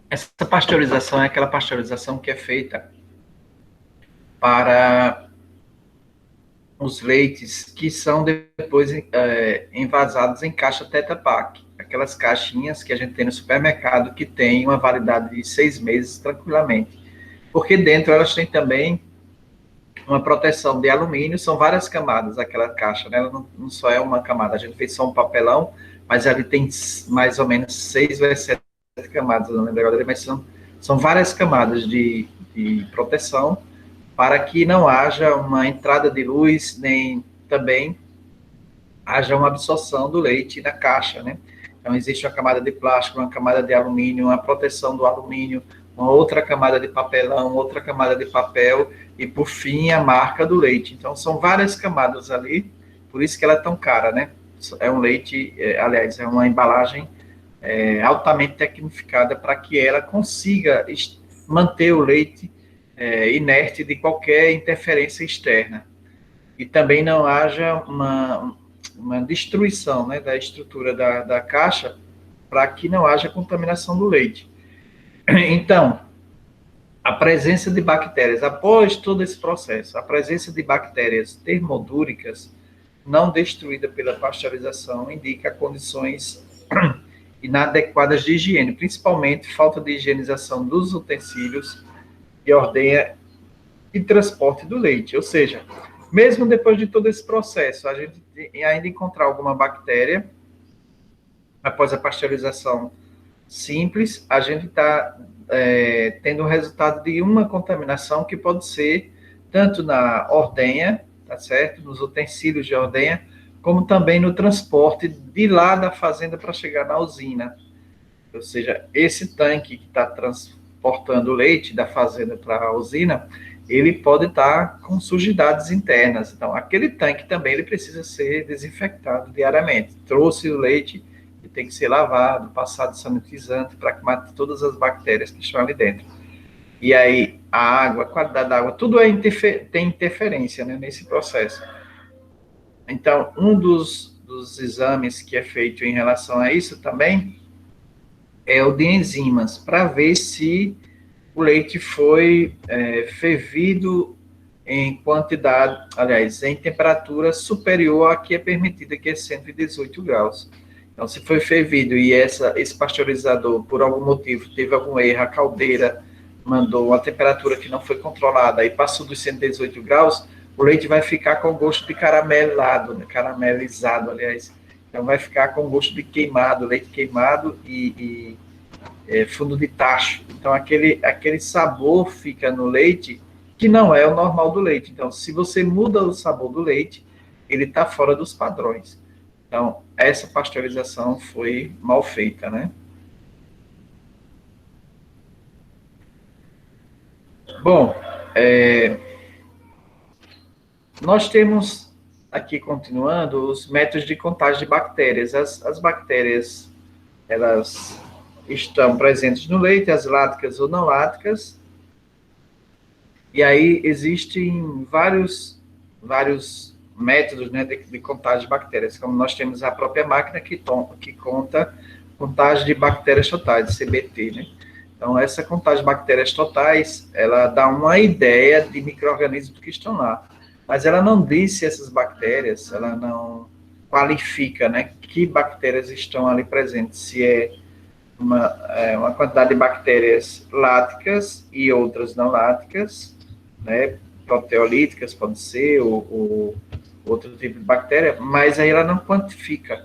Speaker 1: Essa pasteurização é aquela pasteurização que é feita para os leites que são depois envasados em caixa Tetra Pak. Aquelas caixinhas que a gente tem no supermercado que tem uma validade de 6 meses tranquilamente. Porque dentro elas têm também uma proteção de alumínio, são várias camadas aquela caixa, né? Ela não só é uma camada, a gente fez só um papelão, mas ali tem mais ou menos 6 ou 7 camadas, eu não lembro agora, mas são várias camadas de proteção para que não haja uma entrada de luz, nem também haja uma absorção do leite na caixa, né? Então, existe uma camada de plástico, uma camada de alumínio, uma proteção do alumínio, uma outra camada de papelão, outra camada de papel, e, por fim, a marca do leite. Então, são várias camadas ali, por isso que ela é tão cara, né? É um leite, aliás, é uma embalagem altamente tecnificada para que ela consiga manter o leite inerte de qualquer interferência externa. E também não haja uma destruição, né, da estrutura da caixa, para que não haja contaminação do leite. Então, a presença de bactérias, após todo esse processo, a presença de bactérias termodúricas não destruída pela pasteurização indica condições inadequadas de higiene, principalmente falta de higienização dos utensílios de ordenha e transporte do leite. Ou seja, mesmo depois de todo esse processo, a gente ainda encontrar alguma bactéria, após a pasteurização simples, a gente está tendo o resultado de uma contaminação que pode ser tanto na ordenha, tá certo? Nos utensílios de ordenha, como também no transporte de lá da fazenda para chegar na usina. Ou seja, esse tanque que está transportando o leite da fazenda para a usina, ele pode estar com sujidades internas. Então, aquele tanque também ele precisa ser desinfectado diariamente. Trouxe o leite, ele tem que ser lavado, passado sanitizante para que mate todas as bactérias que estão ali dentro. E aí, a água, a qualidade da água, tudo tem interferência, né, nesse processo. Então, um dos exames que é feito em relação a isso também é o de enzimas, para ver se o leite foi fervido em quantidade, aliás, em temperatura superior à que é permitida, que é 118 graus. Então, se foi fervido e esse pasteurizador, por algum motivo, teve algum erro, a caldeira mandou uma temperatura que não foi controlada e passou dos 118 graus, o leite vai ficar com gosto de caramelado, né? Caramelizado, aliás. Então, vai ficar com gosto de queimado, leite queimado e fundo de tacho. Então, aquele sabor fica no leite que não é o normal do leite. Então, se você muda o sabor do leite, ele está fora dos padrões. Então, essa pasteurização foi mal feita, né? Bom, nós temos aqui, continuando, os métodos de contagem de bactérias. As bactérias, elas estão presentes no leite, as láticas ou não láticas, e aí existem vários métodos, né, de contagem de bactérias, como nós temos a própria máquina que conta contagem de bactérias totais, CBT, né? Então, essa contagem de bactérias totais, ela dá uma ideia de micro-organismos que estão lá, mas ela não diz se essas bactérias, ela não qualifica, né, que bactérias estão ali presentes, se é uma quantidade de bactérias láticas e outras não láticas, né, proteolíticas pode ser, ou outro tipo de bactéria, mas aí ela não quantifica.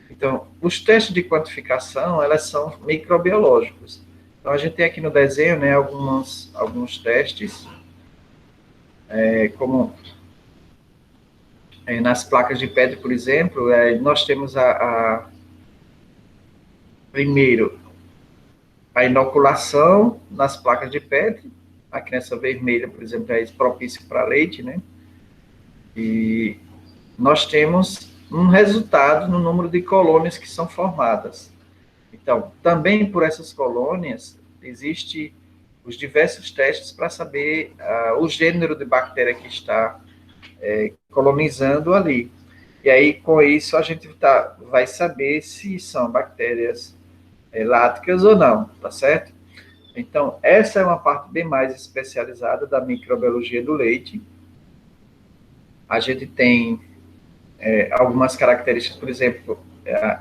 Speaker 1: Então, os testes de quantificação, elas são microbiológicos. Então, a gente tem aqui no desenho, né, alguns testes, como nas placas de Petri, por exemplo, nós temos primeiro, a inoculação nas placas de Petri, aqui nessa vermelha, por exemplo, é propício para leite, né? E nós temos um resultado no número de colônias que são formadas. Então, também por essas colônias, existe os diversos testes para saber o gênero de bactéria que está colonizando ali. E aí, com isso, a gente vai saber se são bactérias láticas ou não, tá certo? Então, essa é uma parte bem mais especializada da microbiologia do leite. A gente tem algumas características, por exemplo,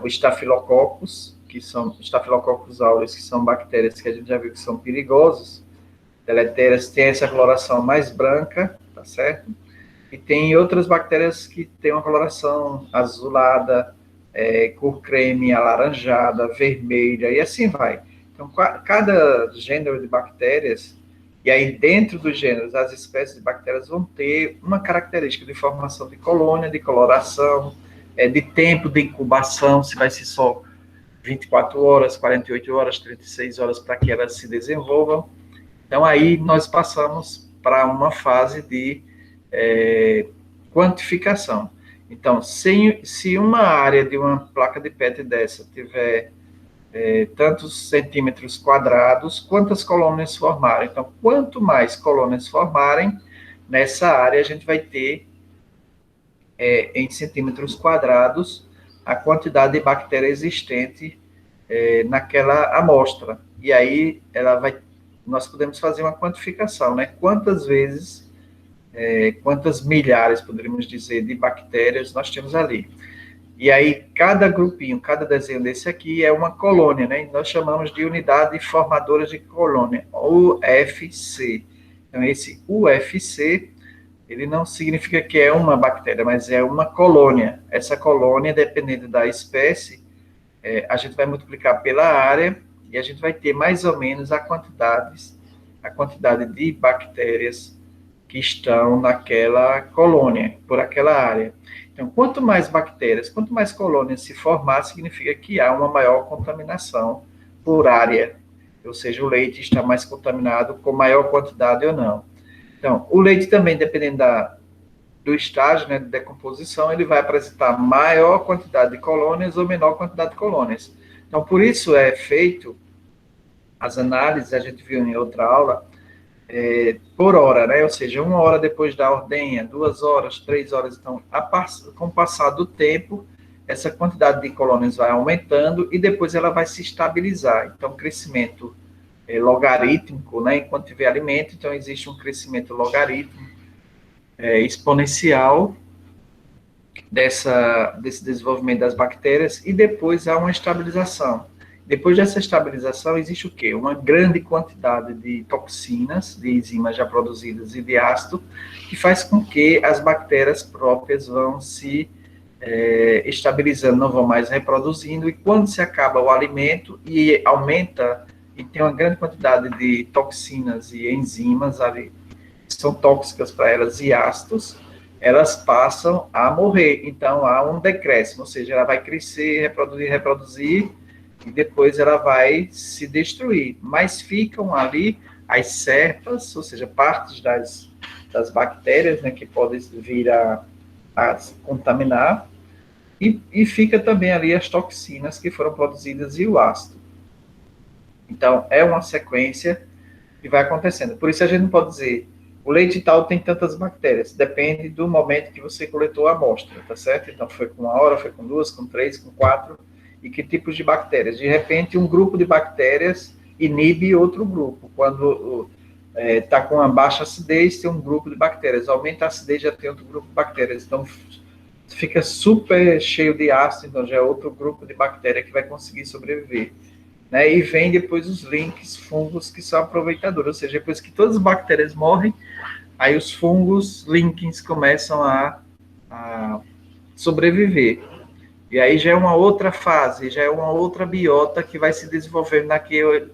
Speaker 1: o Staphylococcus, que são Staphylococcus aureus, que são bactérias que a gente já viu que são perigosas, deletérias, tem essa coloração mais branca, tá certo? E tem outras bactérias que têm uma coloração azulada, cor creme, alaranjada, vermelha, e assim vai. Então, cada gênero de bactérias, e aí dentro dos gêneros, as espécies de bactérias vão ter uma característica de formação de colônia, de coloração, de tempo de incubação, se vai ser só 24 horas, 48 horas, 36 horas para que elas se desenvolvam. Então, aí nós passamos para uma fase de quantificação. Então, se uma área de uma placa de PET dessa tiver tantos centímetros quadrados, quantas colônias formaram? Então, quanto mais colônias formarem, nessa área a gente vai ter, em centímetros quadrados, a quantidade de bactéria existente naquela amostra. E aí, nós podemos fazer uma quantificação, né? Quantas vezes, quantas milhares, poderíamos dizer, de bactérias nós temos ali. E aí, cada grupinho, cada desenho desse aqui é uma colônia, né? Nós chamamos de unidade formadora de colônia, UFC. Então, esse UFC, ele não significa que é uma bactéria, mas é uma colônia. Essa colônia, dependendo da espécie, a gente vai multiplicar pela área e a gente vai ter mais ou menos a quantidade de bactérias que estão naquela colônia, por aquela área. Então, quanto mais bactérias, quanto mais colônias se formar, significa que há uma maior contaminação por área, ou seja, o leite está mais contaminado com maior quantidade ou não. Então, o leite também, dependendo do estágio, né, de decomposição, ele vai apresentar maior quantidade de colônias ou menor quantidade de colônias. Então, por isso é feito as análises, a gente viu em outra aula, por hora, né? Ou seja, 1 hora depois da ordenha, 2 horas, 3 horas. Então, com o passar do tempo, essa quantidade de colônias vai aumentando e depois ela vai se estabilizar. Então, crescimento logarítmico, né? Enquanto tiver alimento, então existe um crescimento logarítmico exponencial desse desenvolvimento das bactérias e depois há uma estabilização. Depois dessa estabilização, existe o quê? Uma grande quantidade de toxinas, de enzimas já produzidas e de ácido, que faz com que as bactérias próprias vão se estabilizando, não vão mais reproduzindo, e quando se acaba o alimento e aumenta, e tem uma grande quantidade de toxinas e enzimas ali, que são tóxicas para elas, e ácidos, elas passam a morrer. Então, há um decréscimo, ou seja, ela vai crescer, reproduzir, e depois ela vai se destruir. Mas ficam ali as cepas, ou seja, partes das bactérias, né, que podem vir a contaminar, e fica também ali as toxinas que foram produzidas e o ácido. Então, é uma sequência que vai acontecendo. Por isso a gente não pode dizer, o leite tal tem tantas bactérias, depende do momento que você coletou a amostra, tá certo? Então, foi com 1 hora, foi com 2, com 3, com 4, e que tipos de bactérias. De repente, um grupo de bactérias inibe outro grupo. Quando está com uma baixa acidez, tem um grupo de bactérias. Aumenta a acidez, já tem outro grupo de bactérias. Então, fica super cheio de ácido, então já é outro grupo de bactéria que vai conseguir sobreviver. Né? E vem depois os links, fungos, que são aproveitadores. Ou seja, depois que todas as bactérias morrem, aí os fungos, linkings, começam a sobreviver. E aí já é uma outra fase, já é uma outra biota que vai se desenvolver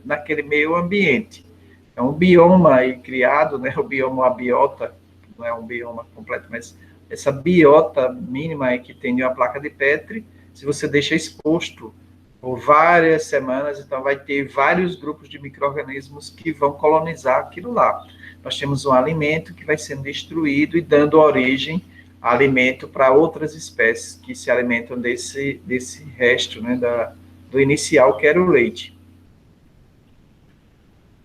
Speaker 1: naquele meio ambiente. É um bioma aí criado, né? O bioma, a biota, não é um bioma completo, mas essa biota mínima aí que tem de uma placa de Petri, se você deixa exposto por várias semanas, então vai ter vários grupos de micro-organismos que vão colonizar aquilo lá. nós temos um alimento que vai sendo destruído e dando origem a alimento para outras espécies que se alimentam desse resto, né, do inicial, que era o leite.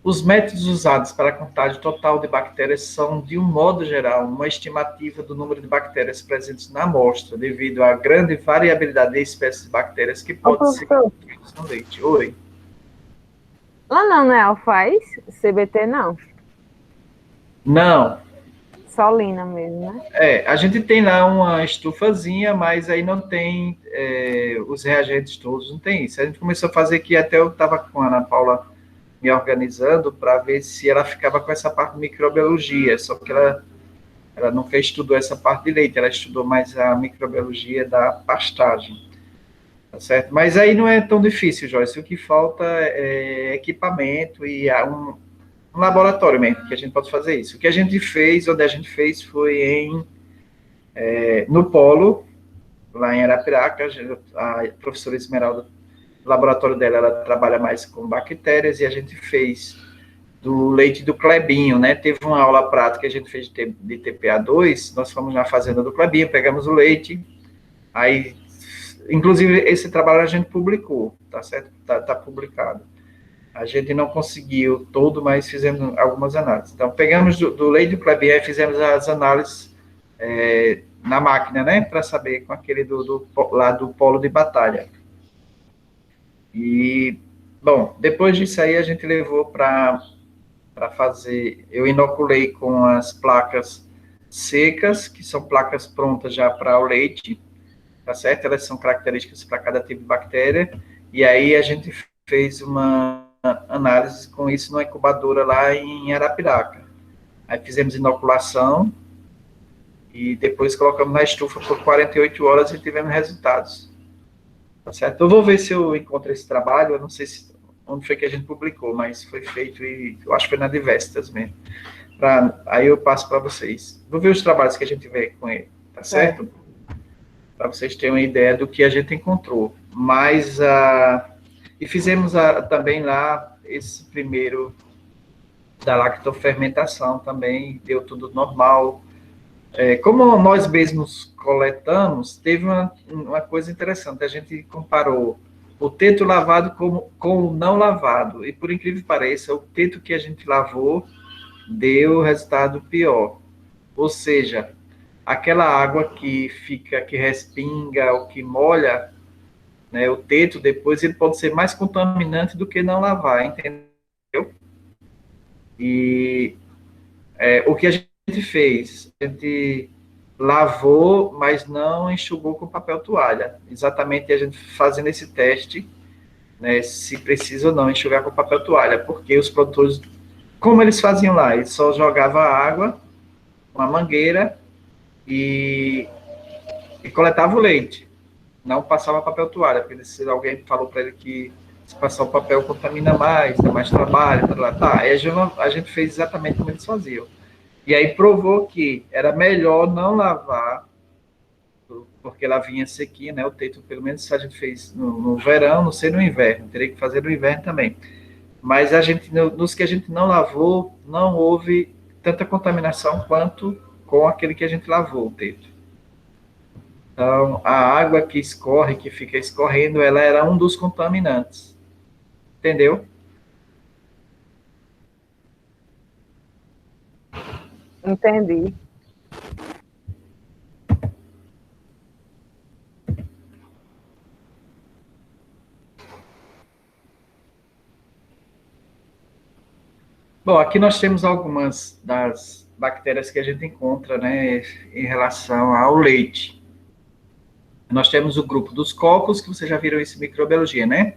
Speaker 1: Os métodos usados para a contagem total de bactérias são, de um modo geral, uma estimativa do número de bactérias presentes na amostra, devido à grande variabilidade de espécies de bactérias que podem ser contidas no leite. Oi.
Speaker 3: Lá não, né? Faz CBT, não.
Speaker 1: Não.
Speaker 3: Só Lina mesmo, né?
Speaker 1: A gente tem lá uma estufazinha, mas aí não tem os reagentes todos, não tem isso. A gente começou a fazer aqui, até eu estava com a Ana Paula me organizando para ver se ela ficava com essa parte de microbiologia, só que ela nunca estudou essa parte de leite, ela estudou mais a microbiologia da pastagem, tá certo? Mas aí não é tão difícil, Joyce, o que falta é equipamento e um laboratório mesmo, que a gente pode fazer isso. O que a gente fez, onde a gente fez, foi no Polo, lá em Arapiraca, a professora Esmeralda, o laboratório dela, ela trabalha mais com bactérias, e a gente fez do leite do Clebinho, né? Teve uma aula prática que a gente fez de TPA2, nós fomos na fazenda do Clebinho, pegamos o leite, aí, inclusive, esse trabalho a gente publicou, tá certo? Tá publicado. A gente não conseguiu todo, mas fizemos algumas análises. Então, pegamos do leite do Clebinho e fizemos as análises na máquina, né? Para saber com aquele lá do polo de batalha. E, bom, depois disso aí a gente levou para fazer, eu inoculei com as placas secas, que são placas prontas já para o leite, tá certo? Elas são características para cada tipo de bactéria, e aí a gente fez uma análise com isso numa incubadora lá em Arapiraca. Aí fizemos inoculação, e depois colocamos na estufa por 48 horas e tivemos resultados. Tá certo? Eu vou ver se eu encontro esse trabalho, eu não sei onde foi que a gente publicou, mas foi feito, e eu acho que foi na Diversitas mesmo. Aí eu passo para vocês. Vou ver os trabalhos que a gente vê com ele, tá certo? Para vocês terem uma ideia do que a gente encontrou. Mas, e fizemos também lá, esse primeiro da lactofermentação também, deu tudo normal. Como nós mesmos coletamos, teve uma coisa interessante, a gente comparou o teto lavado com o não lavado, e por incrível que pareça, o teto que a gente lavou deu resultado pior, ou seja, aquela água que respinga ou que molha, né, o teto depois, ele pode ser mais contaminante do que não lavar, entendeu? E o que a gente fez, a gente lavou, mas não enxugou com papel toalha. Exatamente a gente fazendo esse teste, né, se precisa ou não enxugar com papel toalha, porque os produtores, como eles faziam lá, eles só jogavam água, uma mangueira e coletavam o leite. Não passava papel toalha, porque se alguém falou para ele que se passar o papel contamina mais, dá mais trabalho, aí a gente fez exatamente como eles faziam. E aí provou que era melhor não lavar, porque ela vinha sequinha, né? O teto, pelo menos, a gente fez no verão, não sei no inverno, teria que fazer no inverno também. Mas nos que a gente não lavou, não houve tanta contaminação quanto com aquele que a gente lavou, o teto. Então, a água que escorre, que fica escorrendo, ela era um dos contaminantes. Entendeu?
Speaker 3: Entendi.
Speaker 1: Bom, aqui nós temos algumas das bactérias que a gente encontra, né, em relação ao leite. Nós temos o grupo dos cocos, que vocês já viram isso em microbiologia, né?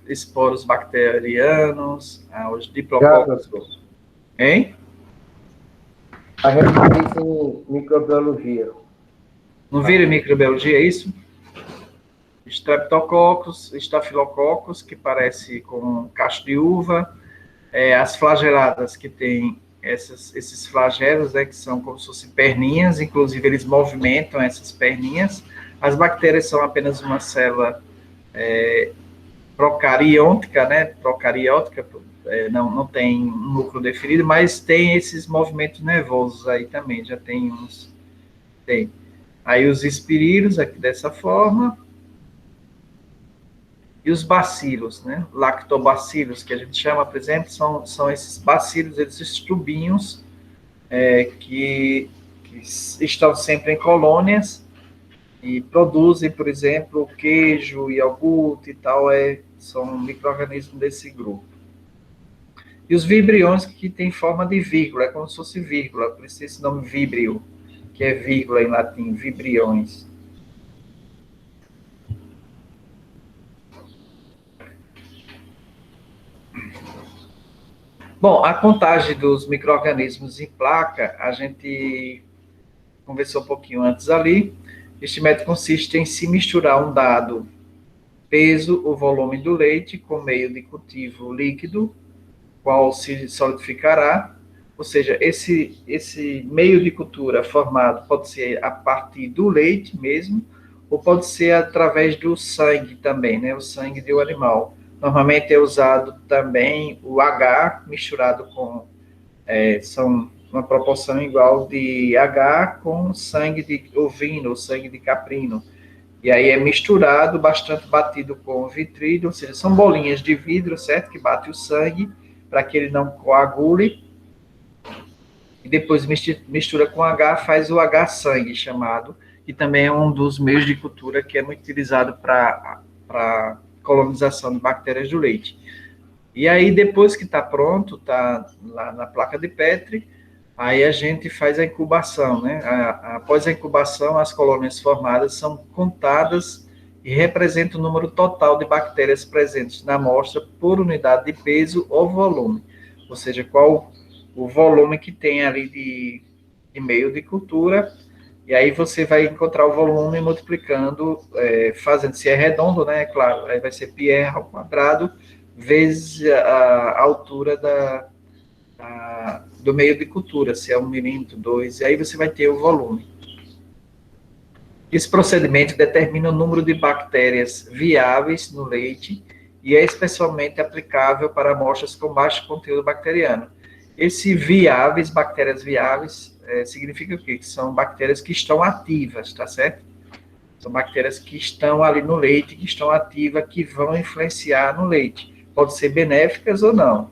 Speaker 1: Esporos bacterianos, os diplococos. Hein?
Speaker 2: A gente faz isso em microbiologia.
Speaker 1: Não viram em microbiologia, é isso? Streptococcus, estafilococos, que parece com cacho de uva, as flageladas, que tem esses flagelos, né, que são como se fossem perninhas, inclusive eles movimentam essas perninhas. As bactérias são apenas uma célula procariótica, né, não tem um núcleo definido, mas tem esses movimentos nervosos aí também, já tem uns, tem. Aí os espirídeos aqui dessa forma, e os bacilos, né, lactobacilos, que a gente chama, por exemplo, são esses bacilos, esses tubinhos que estão sempre em colônias e produzem, por exemplo, queijo, iogurte e tal, são micro-organismos desse grupo. E os vibriões que têm forma de vírgula, é como se fosse vírgula, por isso esse nome vibrio, que é vírgula em latim, vibriões. Bom, a contagem dos micro-organismos em placa, a gente conversou um pouquinho antes ali. Este método consiste em se misturar um dado peso ou volume do leite com meio de cultivo líquido, qual se solidificará, ou seja, esse meio de cultura formado pode ser a partir do leite mesmo, ou pode ser através do sangue também, né, o sangue do animal. Normalmente é usado também o H misturado com, são uma proporção igual de H com sangue de ovino, sangue de caprino. E aí é misturado, bastante batido com vitrídeo, ou seja, são bolinhas de vidro, certo? Que bate o sangue para que ele não coagule. E depois mistura com H, faz o H-sangue chamado, que também é um dos meios de cultura que é muito utilizado para colonização de bactérias do leite. E aí, depois que está pronto, está lá na placa de Petri, aí a gente faz a incubação, né? Após a incubação, as colônias formadas são contadas e representam o número total de bactérias presentes na amostra por unidade de peso ou volume, ou seja, qual o volume que tem ali de meio de cultura. E aí você vai encontrar o volume multiplicando, fazendo, se é redondo, né, claro, aí vai ser πr ao quadrado, vezes a altura do meio de cultura, se é 1 milímetro, 2, e aí você vai ter o volume. Esse procedimento determina o número de bactérias viáveis no leite e é especialmente aplicável para amostras com baixo conteúdo bacteriano. Esse viáveis, bactérias viáveis, significa o quê? Que são bactérias que estão ativas, tá certo? São bactérias que estão ali no leite, que estão ativas, que vão influenciar no leite. Pode ser benéficas ou não.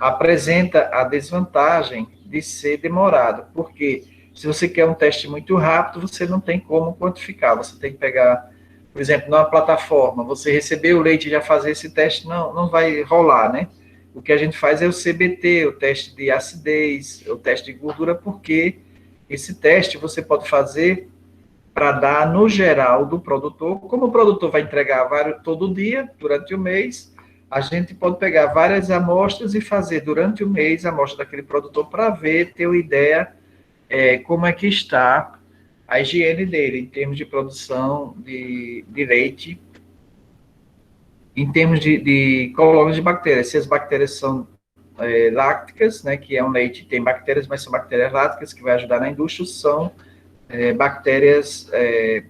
Speaker 1: Apresenta a desvantagem de ser demorado, porque se você quer um teste muito rápido, você não tem como quantificar. Você tem que pegar, por exemplo, numa plataforma, você receber o leite e já fazer esse teste, não vai rolar, né? O que a gente faz é o CBT, o teste de acidez, o teste de gordura, porque esse teste você pode fazer para dar no geral do produtor. Como o produtor vai entregar todo dia, durante o mês, a gente pode pegar várias amostras e fazer durante o mês a amostra daquele produtor para ver, ter uma ideia como é que está a higiene dele, em termos de produção de leite, em termos de colônias de bactérias, se as bactérias são lácticas, né, que é um leite, tem bactérias, mas são bactérias lácticas que vai ajudar na indústria, são bactérias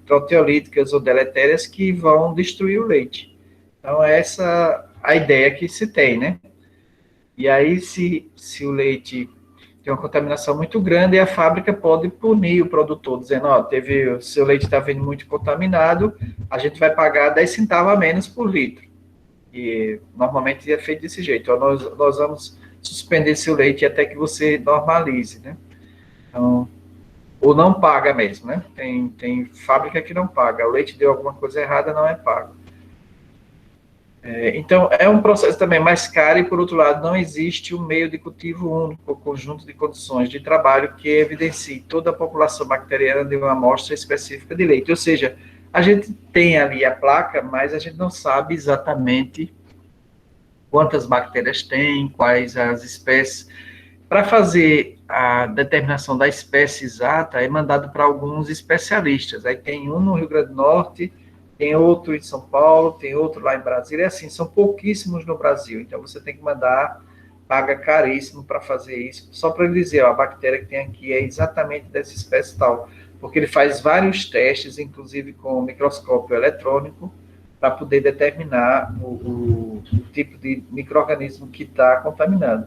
Speaker 1: proteolíticas ou deletérias que vão destruir o leite. Então, essa a ideia que se tem, né? E aí, se o leite tem uma contaminação muito grande, a fábrica pode punir o produtor, dizendo, o seu leite está vindo muito contaminado, a gente vai pagar 10 centavos a menos por litro. E normalmente é feito desse jeito. Nós vamos suspender seu leite até que você normalize, né? Então, ou não paga mesmo, né? Tem fábrica que não paga. O leite deu alguma coisa errada, não é pago. Então, é um processo também mais caro e, por outro lado, não existe um meio de cultivo único, conjunto de condições de trabalho que evidencie toda a população bacteriana de uma amostra específica de leite. Ou seja, a gente tem ali a placa, mas a gente não sabe exatamente quantas bactérias tem, quais as espécies. Para fazer a determinação da espécie exata, é mandado para alguns especialistas. Aí tem um no Rio Grande do Norte, tem outro em São Paulo, tem outro lá em Brasília, assim, são pouquíssimos no Brasil. Então, você tem que mandar, paga caríssimo para fazer isso, só para ele dizer, a bactéria que tem aqui é exatamente dessa espécie tal. Porque ele faz vários testes, inclusive com microscópio eletrônico, para poder determinar o o tipo de micro-organismo que está contaminando.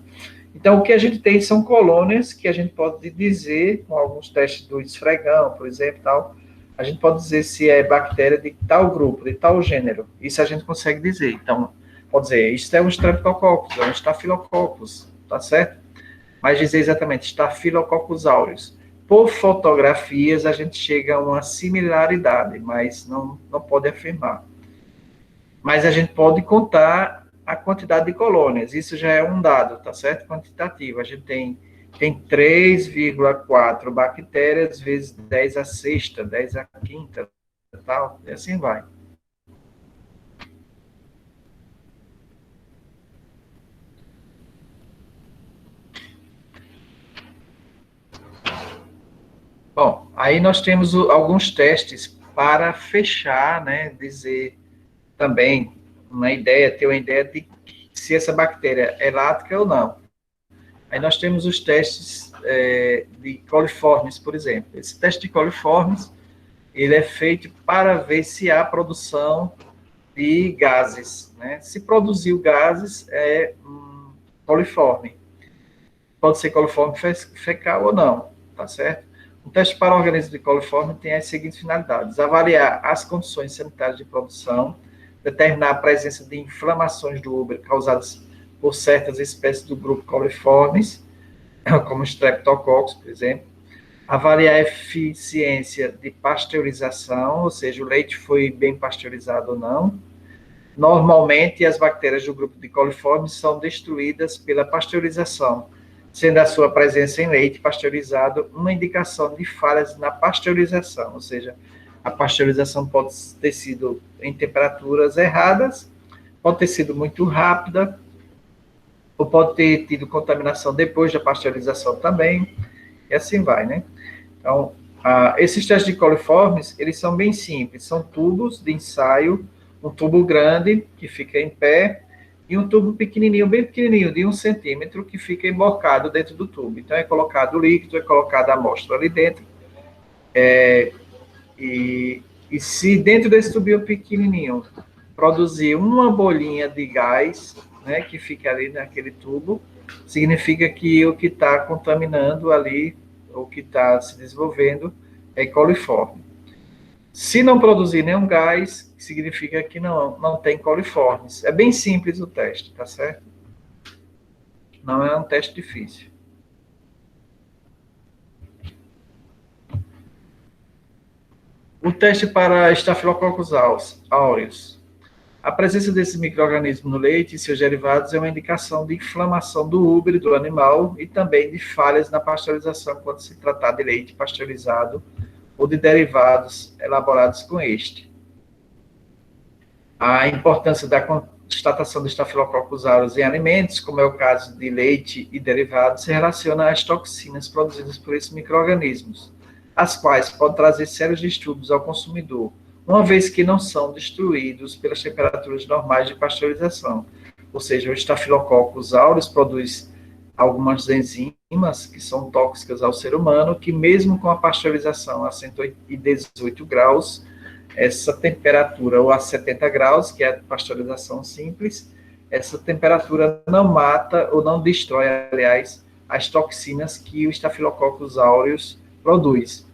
Speaker 1: Então, o que a gente tem são colônias que a gente pode dizer, com alguns testes do esfregão, por exemplo, tal, a gente pode dizer se é bactéria de tal grupo, de tal gênero. Isso a gente consegue dizer. Então, pode dizer, isso é um Streptococcus, é um Staphylococcus, tá certo? Mas dizer exatamente Staphylococcus aureus. Por fotografias, a gente chega a uma similaridade, mas não pode afirmar. Mas a gente pode contar a quantidade de colônias. Isso já é um dado, tá certo? Quantitativo. A gente tem 3,4 bactérias vezes 10 a sexta, 10 a quinta, tal, e assim vai. Bom, aí nós temos alguns testes para fechar, né, dizer também ter uma ideia de se essa bactéria é lática ou não. Aí nós temos os testes de coliformes, por exemplo. Esse teste de coliformes, ele é feito para ver se há produção de gases, né? Se produziu gases, é coliforme. Pode ser coliforme fecal ou não, tá certo? Um teste para organismo de coliforme tem as seguintes finalidades: avaliar as condições sanitárias de produção, determinar a presença de inflamações do útero causadas por certas espécies do grupo coliformes, como Streptococcus, por exemplo, avaliar a eficiência de pasteurização, ou seja, o leite foi bem pasteurizado ou não. Normalmente, as bactérias do grupo de coliformes são destruídas pela pasteurização, sendo a sua presença em leite pasteurizado uma indicação de falhas na pasteurização, ou seja, a pasteurização pode ter sido em temperaturas erradas, pode ter sido muito rápida, ou pode ter tido contaminação depois da pasteurização também, e assim vai, né? Então, esses testes de coliformes, eles são bem simples, são tubos de ensaio, um tubo grande, que fica em pé, e um tubo pequenininho, bem pequenininho, de 1 centímetro, que fica emborcado dentro do tubo. Então, é colocado o líquido, é colocada a amostra ali dentro, e se dentro desse tubinho pequenininho produzir uma bolinha de gás, né, que fica ali naquele tubo, significa que o que está contaminando ali, o que está se desenvolvendo, é coliforme. Se não produzir nenhum gás, significa que não tem coliformes. É bem simples o teste, tá certo? Não é um teste difícil. O teste para Staphylococcus aureus. A presença desse micro-organismo no leite e seus derivados é uma indicação de inflamação do útero do animal e também de falhas na pasteurização quando se tratar de leite pasteurizado ou de derivados elaborados com este. A importância da constatação do Staphylococcus aureus em alimentos, como é o caso de leite e derivados, se relaciona às toxinas produzidas por esses micro-organismos, as quais podem trazer sérios distúrbios ao consumidor, uma vez que não são destruídos pelas temperaturas normais de pasteurização. Ou seja, o Staphylococcus aureus produz algumas enzimas que são tóxicas ao ser humano, que mesmo com a pasteurização a 118 graus, essa temperatura, ou a 70 graus, que é a pasteurização simples, essa temperatura não mata ou não destrói, aliás, as toxinas que o Staphylococcus aureus produz.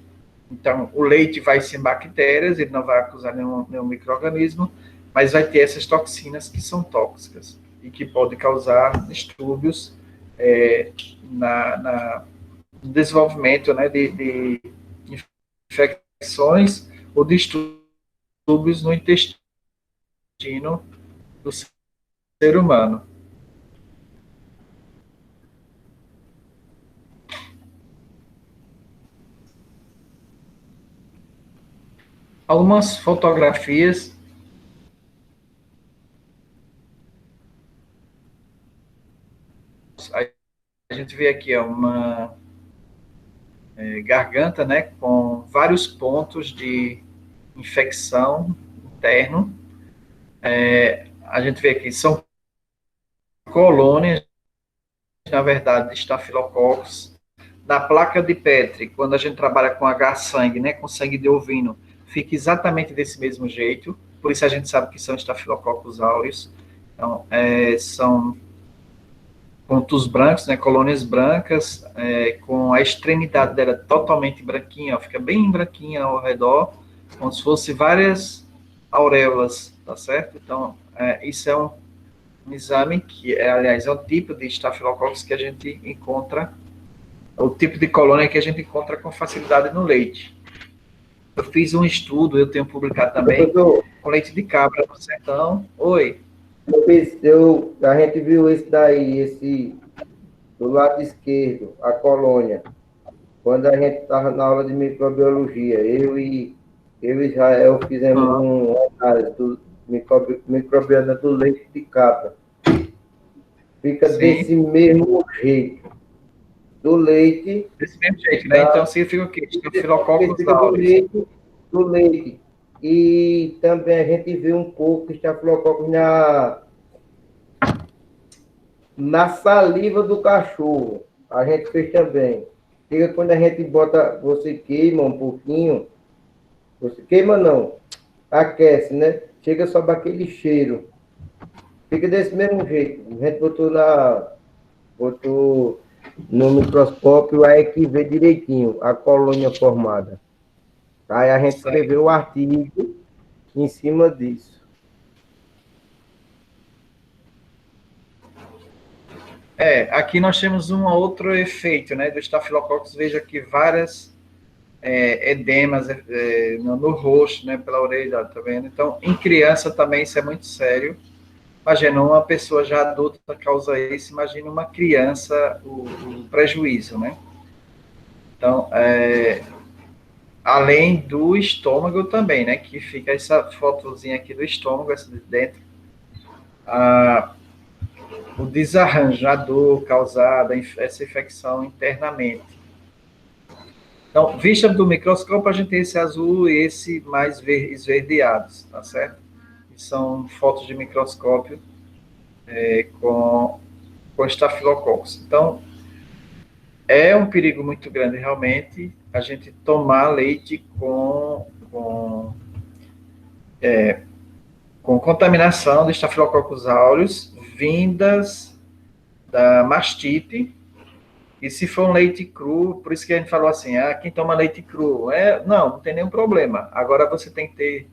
Speaker 1: Então, o leite vai sem bactérias, ele não vai acusar nenhum micro-organismo, mas vai ter essas toxinas que são tóxicas e que podem causar distúrbios no desenvolvimento, né, de infecções ou distúrbios no intestino do ser humano. Algumas fotografias a gente vê aqui uma garganta, né, com vários pontos de infecção interno. A gente vê aqui, são colônias, na verdade, de Staphylococcus. Na placa de Petri, quando a gente trabalha com H-sangue, né, com sangue de ovino, fica exatamente desse mesmo jeito, por isso a gente sabe que são Staphylococcus aureus. Então, são pontos brancos, né, colônias brancas, com a extremidade dela totalmente branquinha, ó, fica bem branquinha ao redor, como se fosse várias auréolas, tá certo? Então, isso é um exame que, aliás, é o tipo de estafilococcus que a gente encontra, o tipo de colônia que a gente encontra com facilidade no leite. Eu fiz um estudo, eu tenho publicado também,
Speaker 2: Professor,
Speaker 1: com leite de cabra no sertão. Oi.
Speaker 2: a gente viu esse daí, esse do lado esquerdo, a colônia, quando a gente estava na aula de microbiologia, eu e Israel fizemos uma análise do microbiana do leite de cabra. Fica
Speaker 1: Sim.
Speaker 2: desse mesmo jeito. Do leite.
Speaker 1: Desse mesmo jeito, né? Então significa o quê? Staphylococcus
Speaker 2: Fica
Speaker 1: aureus.
Speaker 2: do leite. E também a gente vê um pouco de estafilococcus na saliva do cachorro. A gente fez também. Chega quando a gente bota, você queima um pouquinho, você queima não, aquece, né? Chega só aquele cheiro. Fica desse mesmo jeito. A gente botou no microscópio, aí que vê direitinho a colônia formada. Aí a gente escreveu o artigo em cima disso.
Speaker 1: Aqui nós temos um outro efeito, né, do estafilococcus. Veja que várias edemas no rosto, né, pela orelha, tá vendo? Então, em criança também isso é muito sério. Imagina, uma pessoa já adulta causa isso, imagina uma criança, o prejuízo, né? Então, além do estômago também, né, que fica essa fotozinha aqui do estômago, essa de dentro, o desarranjo, a dor causada, essa infecção internamente. Então, vista do microscópio, a gente tem esse azul e esse mais esverdeados, tá certo? Que são fotos de microscópio com estafilococcus. Então, é um perigo muito grande, realmente, a gente tomar leite com contaminação de Staphylococcus aureus vindas da mastite. E se for um leite cru, por isso que a gente falou assim, quem toma leite cru, não tem nenhum problema. Agora você tem que ter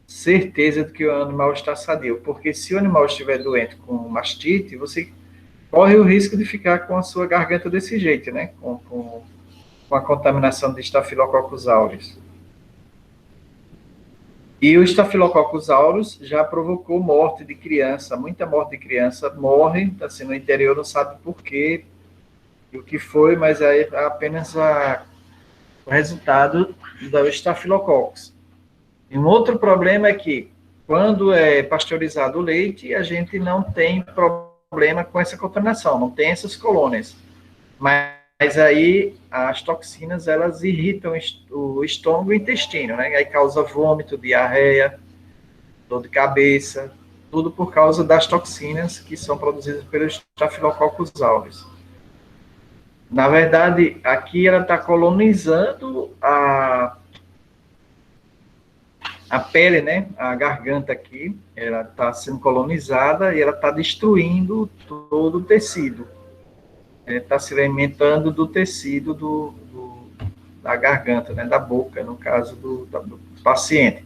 Speaker 1: certeza de que o animal está sadio, porque se o animal estiver doente com mastite, você corre o risco de ficar com a sua garganta desse jeito, né? Com a contaminação de Staphylococcus aureus. E o Staphylococcus aureus já provocou morte de criança, muita morte de criança, morre, assim, no interior não sabe por quê, e o que foi, mas é apenas o resultado do Staphylococcus. E um outro problema é que, quando é pasteurizado o leite, a gente não tem problema com essa contaminação, não tem essas colônias. Mas aí as toxinas, elas irritam o estômago e o intestino, né? Aí causa vômito, diarreia, dor de cabeça, tudo por causa das toxinas que são produzidas pelos Staphylococcus aureus. Na verdade, aqui ela está colonizando a pele, né? A garganta aqui, ela está sendo colonizada e ela está destruindo todo o tecido. Está se alimentando do tecido da garganta, né? Da boca, no caso do paciente.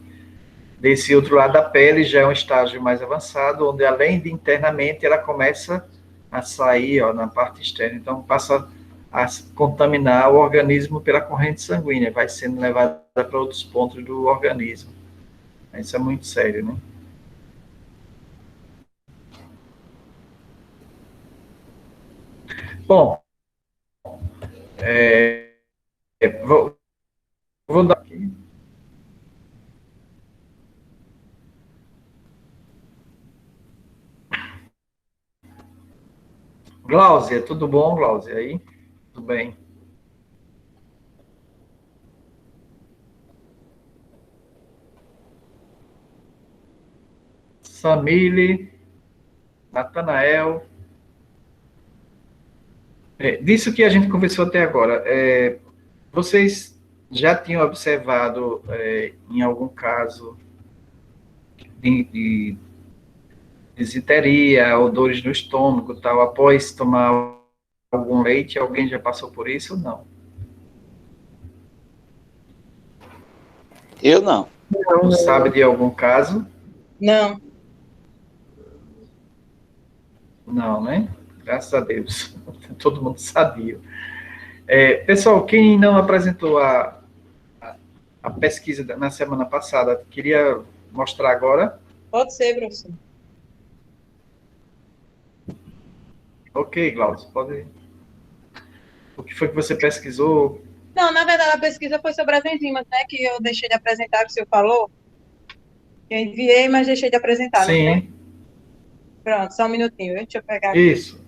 Speaker 1: Desse outro lado da pele já é um estágio mais avançado, onde além de internamente, ela começa a sair na parte externa. Então, passa a contaminar o organismo pela corrente sanguínea, vai sendo levada para outros pontos do organismo. Isso é muito sério, né? Bom, vou dar aqui. Gláusia, tudo bom, Gláusia? Aí? Tudo bem. Samile, Natanael. Disso que a gente conversou até agora, vocês já tinham observado, em algum caso, de Desinteria, ou dores no estômago, tal, após tomar algum leite, alguém já passou por isso ou não?
Speaker 4: Eu não.
Speaker 1: Não sabe de algum caso?
Speaker 5: Não.
Speaker 1: Não, né? Graças a Deus. Todo mundo sabia. Pessoal, quem não apresentou a pesquisa na semana passada, queria mostrar agora?
Speaker 5: Pode ser, professor.
Speaker 1: Ok, Glaucio, pode. O que foi que você pesquisou?
Speaker 5: Não, na verdade, a pesquisa foi sobre as enzimas, né? Que eu deixei de apresentar, que o senhor falou. Eu enviei, mas deixei de apresentar, não foi?
Speaker 1: Sim,
Speaker 5: Pronto, só um minutinho, deixa eu pegar aqui.
Speaker 1: isso.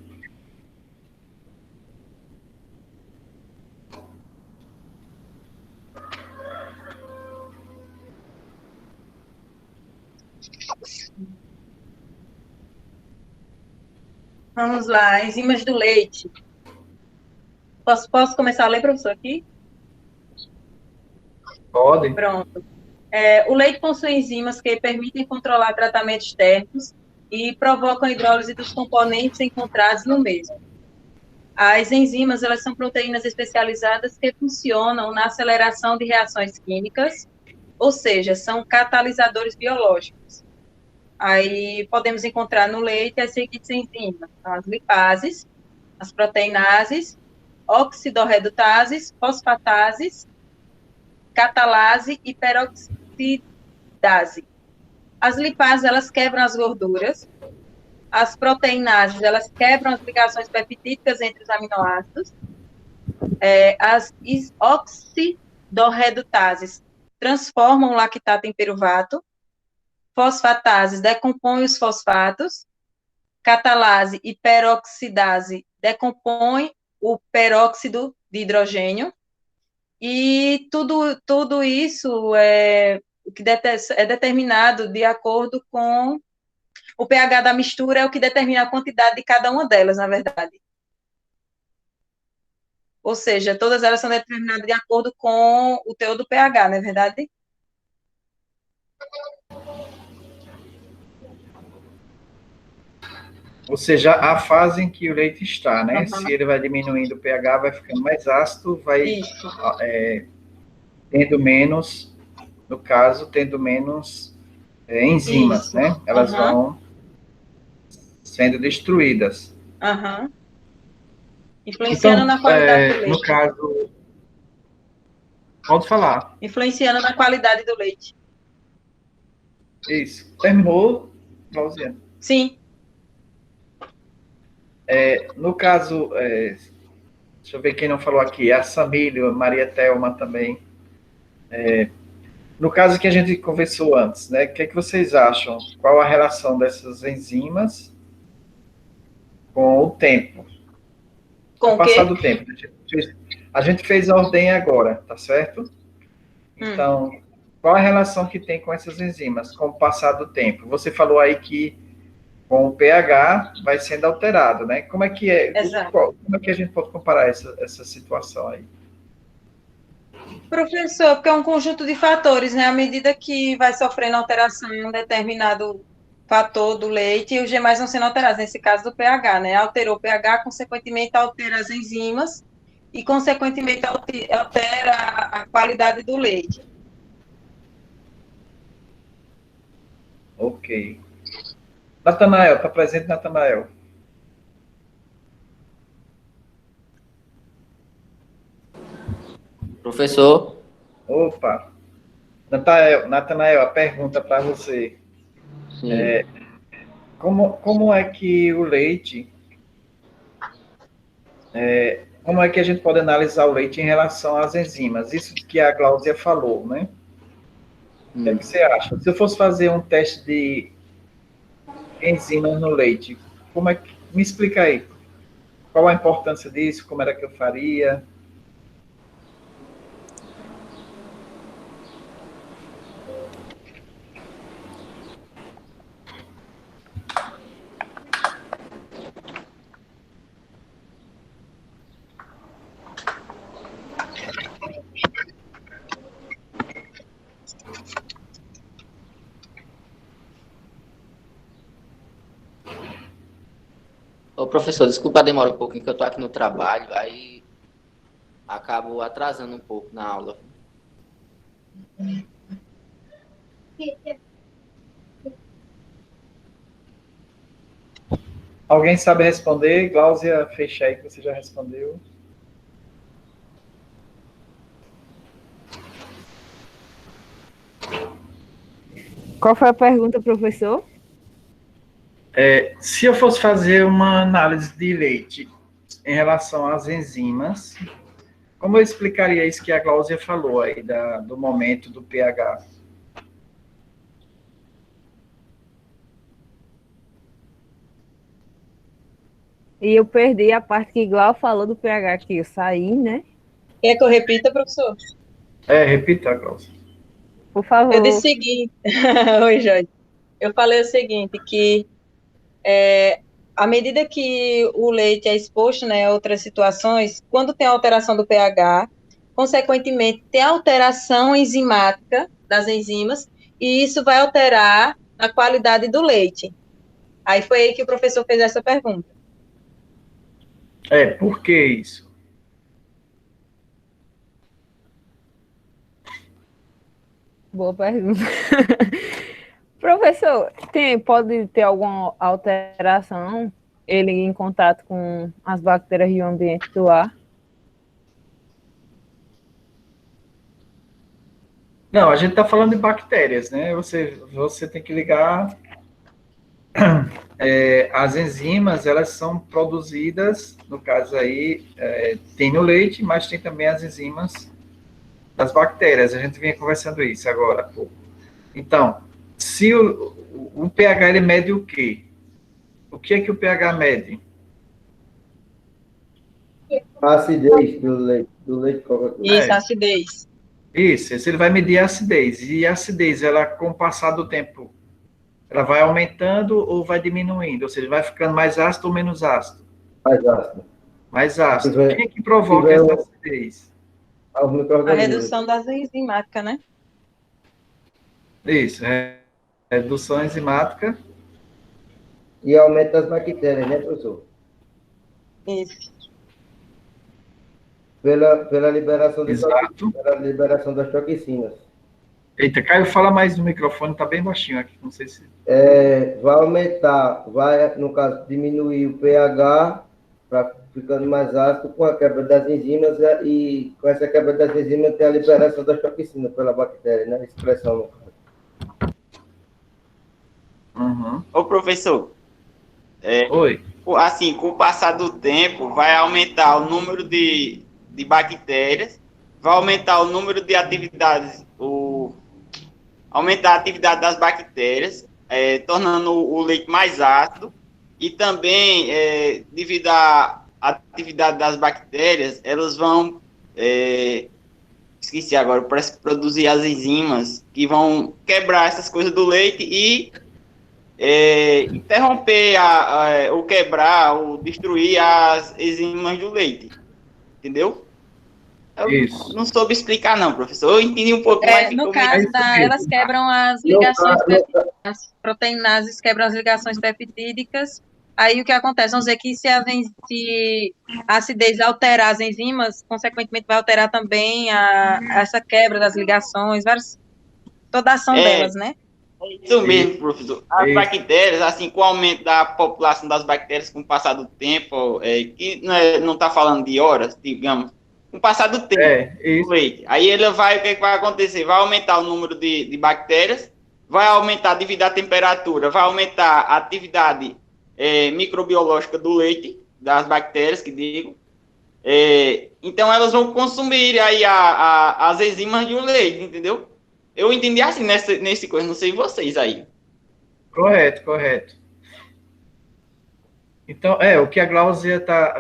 Speaker 5: Vamos lá, enzimas do leite. Posso começar a ler, professor, aqui?
Speaker 1: Pode.
Speaker 5: Pronto. O leite possui enzimas que permitem controlar tratamentos térmicos e provocam a hidrólise dos componentes encontrados no mesmo. As enzimas, elas são proteínas especializadas que funcionam na aceleração de reações químicas, ou seja, são catalisadores biológicos. Aí podemos encontrar no leite as seguintes enzimas: são as lipases, as proteinases, oxidorredutases, fosfatases, catalase e peroxidase. As lipases, elas quebram as gorduras. As proteinases, elas quebram as ligações peptídicas entre os aminoácidos. As oxidorredutases transformam o lactato em piruvato. Fosfatases decompõem os fosfatos. Catalase e peroxidase decompõem o peróxido de hidrogênio. E tudo isso é determinado de acordo com o pH da mistura, é o que determina a quantidade de cada uma delas, na verdade. Ou seja, todas elas são determinadas de acordo com o teor do pH, não é verdade?
Speaker 1: Ou seja, a fase em que o leite está, né?
Speaker 5: Uhum.
Speaker 1: Se ele vai diminuindo o pH, vai ficando mais ácido, vai tendo menos, no caso, tendo menos enzimas,
Speaker 5: Isso.
Speaker 1: né? Elas vão sendo destruídas.
Speaker 5: Influenciando
Speaker 1: Então,
Speaker 5: na qualidade do leite.
Speaker 1: no caso, pode falar.
Speaker 5: Influenciando na qualidade do leite.
Speaker 1: Isso. Terminou, Clauziane?
Speaker 5: Sim.
Speaker 1: No caso, deixa eu ver quem não falou aqui, a Samílio, a Maria Thelma também. No caso que a gente conversou antes, né? O que é que vocês acham? Qual a relação dessas enzimas com o tempo?
Speaker 5: Com o
Speaker 1: passar
Speaker 5: quê?
Speaker 1: do tempo. A gente fez a ordem agora, tá certo? Então, qual a relação que tem com essas enzimas com o passar do tempo? Você falou aí que com o pH vai sendo alterado, né? Como é que é?
Speaker 5: Exato.
Speaker 1: Como é que a gente pode comparar essa situação aí?
Speaker 5: Professor, porque é um conjunto de fatores, né? À medida que vai sofrendo alteração em um determinado fator do leite, os demais vão sendo alterados, nesse caso do pH, né? Alterou o pH, consequentemente altera as enzimas e, consequentemente, altera a qualidade do leite.
Speaker 1: Ok. Natanael, está presente, Natanael?
Speaker 6: Professor,
Speaker 1: Opa. Natanael, a pergunta para você.
Speaker 6: sim.
Speaker 1: Como é que o leite... como é que a gente pode analisar o leite em relação às enzimas? Isso que a Cláudia falou, né? O que é que você acha? Se eu fosse fazer um teste de enzimas no leite, como é que... Me explica aí. Qual a importância disso? Como era que eu faria?
Speaker 6: Ô, professor, desculpa a demora um pouquinho, que eu tô aqui no trabalho, aí acabo atrasando um pouco na aula.
Speaker 1: Alguém sabe responder? Gláucia, fecha aí que você já respondeu.
Speaker 3: Qual foi a pergunta, professor?
Speaker 1: Se eu fosse fazer uma análise de leite em relação às enzimas, como eu explicaria isso que a Gláucia falou aí, do momento do pH?
Speaker 3: E eu perdi a parte que Glau falou do pH, que eu saí, né?
Speaker 5: Quer que eu repita, professor?
Speaker 1: Repita, Gláucia.
Speaker 3: Por favor.
Speaker 5: Eu disse o seguinte. Oi, Jorge. Eu falei o seguinte, que à medida que o leite é exposto, né, a outras situações, quando tem alteração do pH, consequentemente, tem alteração enzimática das enzimas, e isso vai alterar a qualidade do leite. Aí foi aí que o professor fez essa pergunta.
Speaker 1: Por que isso?
Speaker 3: Boa pergunta. Professor, pode ter alguma alteração, ele em contato com as bactérias do ambiente do ar?
Speaker 1: Não, a gente está falando de bactérias, né? Você tem que ligar. As enzimas, elas são produzidas, no caso aí, tem no leite, mas tem também as enzimas das bactérias. A gente vinha conversando isso agora há pouco. Então, se o pH, ele mede o quê? O que é que o pH mede?
Speaker 2: A acidez do leite Coca-Cola.
Speaker 5: Isso, acidez.
Speaker 1: Isso, ele vai medir a acidez. E a acidez, ela, com o passar do tempo, ela vai aumentando ou vai diminuindo? Ou seja, vai ficando mais ácido ou menos ácido?
Speaker 2: Mais ácido.
Speaker 1: Mais ácido. Quem é que provoca essa acidez?
Speaker 5: A redução das enzimáticas, né?
Speaker 1: Isso, redução enzimática.
Speaker 2: E aumento das bactérias, né, professor?
Speaker 5: Isso.
Speaker 2: Pela liberação
Speaker 1: Exato.
Speaker 2: pela liberação das toxinas.
Speaker 1: Eita, Caio, fala mais no microfone, tá bem baixinho aqui, não sei se...
Speaker 2: Vai aumentar, no caso, diminuir o pH, ficando mais ácido, com a quebra das enzimas, e com essa quebra das enzimas tem a liberação das toxinas pela bactéria, né? Expressão, no caso.
Speaker 1: Uhum.
Speaker 4: Ô, professor,
Speaker 1: Oi.
Speaker 4: assim, com o passar do tempo, vai aumentar o número de bactérias, vai aumentar o número de atividades, aumentar a atividade das bactérias, tornando o leite mais ácido, e também, devido à atividade das bactérias, elas vão, esqueci agora, parece que produzir as enzimas, que vão quebrar essas coisas do leite e interromper, ou quebrar, ou destruir as enzimas do leite. Entendeu? Eu não soube explicar, não, professor. Eu entendi um pouco mais.
Speaker 5: No caso, elas quebram as ligações peptídicas. As proteinases quebram as ligações peptídicas. Aí o que acontece? Vamos dizer que se a acidez alterar as enzimas, consequentemente vai alterar também essa quebra das ligações, toda a ação delas, né?
Speaker 4: Isso mesmo, professor. As bactérias, assim, com o aumento da população das bactérias com o passar do tempo, que não está falando de horas, digamos, com o passar do tempo, do leite. Aí o que vai acontecer? Vai aumentar o número de bactérias, vai aumentar devido à temperatura, vai aumentar a atividade microbiológica do leite, das bactérias, que digo. Então, elas vão consumir aí as enzimas do leite, entendeu? Eu entendi assim nesse coisa, não sei vocês aí.
Speaker 1: Correto. Então, o que a Gláucia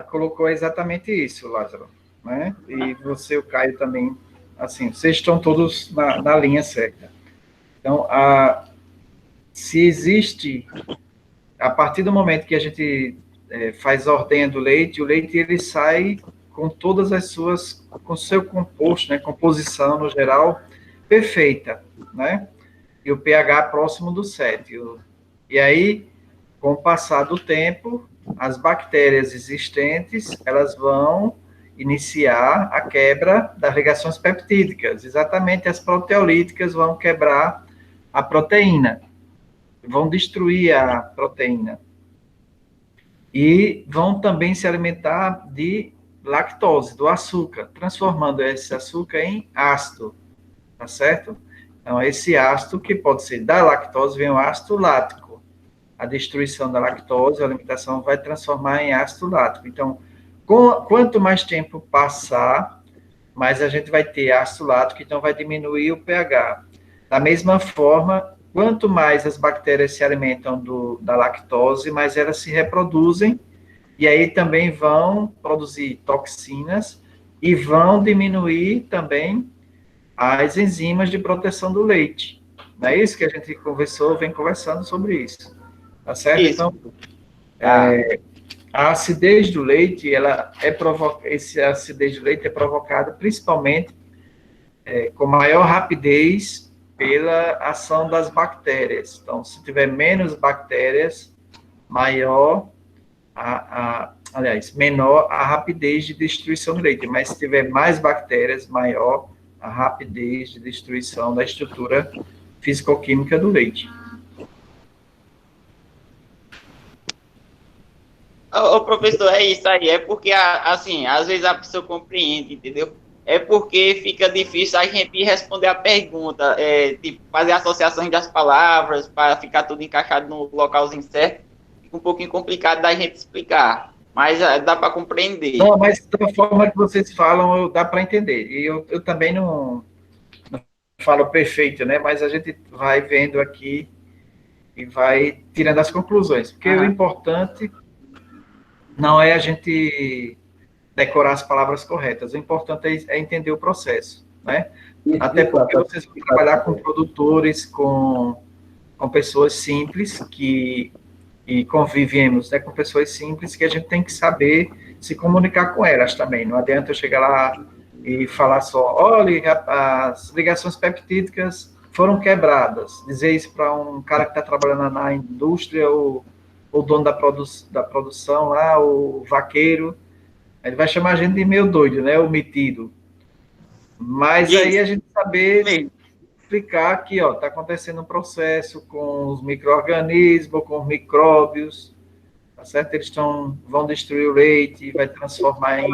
Speaker 1: colocou é exatamente isso, Lázaro, né? E você, o Caio também, assim, vocês estão todos na linha certa. Então, se existe, a partir do momento que a gente faz a ordenha do leite, o leite ele sai com todas as suas, com seu composto, né, composição no geral, perfeita, né? E o pH próximo do 7. E aí, com o passar do tempo, as bactérias existentes, elas vão iniciar a quebra das ligações peptídicas. Exatamente, as proteolíticas vão quebrar a proteína, vão destruir a proteína. E vão também se alimentar de lactose, do açúcar, transformando esse açúcar em ácido, tá certo? Então, esse ácido, que pode ser da lactose, vem o ácido lático. A destruição da lactose, a alimentação vai transformar em ácido lático. Então, quanto mais tempo passar, mais a gente vai ter ácido lático, então vai diminuir o pH. Da mesma forma, quanto mais as bactérias se alimentam da lactose, mais elas se reproduzem, e aí também vão produzir toxinas e vão diminuir também as enzimas de proteção do leite. Não é isso que a gente vem conversando sobre isso. Tá certo?
Speaker 4: Isso.
Speaker 1: Então, a acidez do leite, essa acidez do leite é provocada principalmente com maior rapidez pela ação das bactérias. Então, se tiver menos bactérias, menor a rapidez de destruição do leite. Mas se tiver mais bactérias, maior a rapidez de destruição da estrutura físico-química do leite.
Speaker 4: Ô, professor, é isso aí. É porque, assim, às vezes a pessoa compreende, entendeu? É porque fica difícil a gente responder a pergunta, tipo, fazer associações das palavras para ficar tudo encaixado no localzinho certo. Fica um pouquinho complicado da gente explicar, mas dá para compreender.
Speaker 1: Não, mas da forma que vocês falam, dá para entender. E eu também não falo perfeito, né? Mas a gente vai vendo aqui e vai tirando as conclusões. Porque o importante não é a gente decorar as palavras corretas. O importante é entender o processo, né? Até porque vocês vão trabalhar com produtores, com pessoas simples e convivemos, né, com pessoas simples que a gente tem que saber se comunicar com elas também. Não adianta eu chegar lá e falar só, olha, as ligações peptídicas foram quebradas. Dizer isso para um cara que está trabalhando na indústria, ou o dono da produção lá, o vaqueiro, ele vai chamar a gente de meio doido, né, o metido. Mas aí a gente saber explicar que está acontecendo um processo com os micro-organismos, com os micróbios, tá certo? Eles vão destruir o leite, vai transformar em...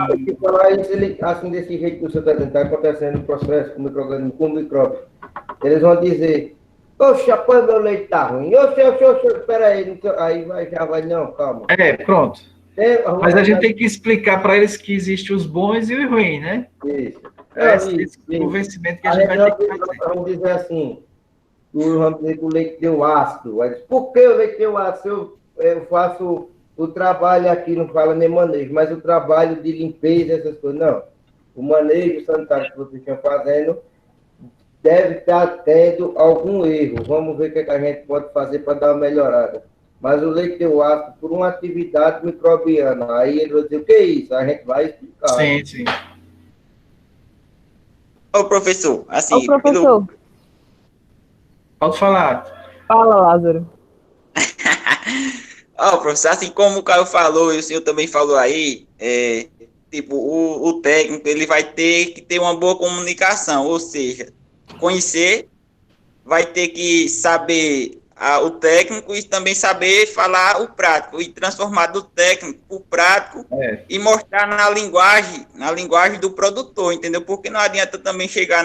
Speaker 2: Assim, desse jeito que o senhor está acontecendo um processo com micro-organismo, com micróbio, eles vão dizer, oxe, rapaz, meu leite tá ruim, oxe, espera aí, já vai, não, calma.
Speaker 1: Pronto. Mas a gente tem que explicar para eles que existem os bons e os ruins, né?
Speaker 2: Isso.
Speaker 1: Esse convencimento que a gente vai ter que fazer.
Speaker 2: Vamos dizer assim, vamos dizer que o leite deu ácido. Por que o leite deu ácido? Eu faço o trabalho aqui, não fala nem manejo, mas o trabalho de limpeza, essas coisas, não. O manejo sanitário que vocês estão fazendo deve estar tendo algum erro. Vamos ver o que a gente pode fazer para dar uma melhorada. Mas o leite deu ácido por uma atividade microbiana. Aí ele vai dizer, o que é isso? A gente vai explicar.
Speaker 1: Sim, sim.
Speaker 4: Ô, professor, assim...
Speaker 3: Ô, professor.
Speaker 1: Pode falar.
Speaker 3: Fala, Lázaro.
Speaker 4: Professor, assim como o Caio falou e o senhor também falou aí, tipo, o técnico, ele vai ter que ter uma boa comunicação, ou seja, conhecer, vai ter que saber o técnico e também saber falar o prático, e transformar do técnico para o prático e mostrar na linguagem do produtor, entendeu? Porque não adianta também chegar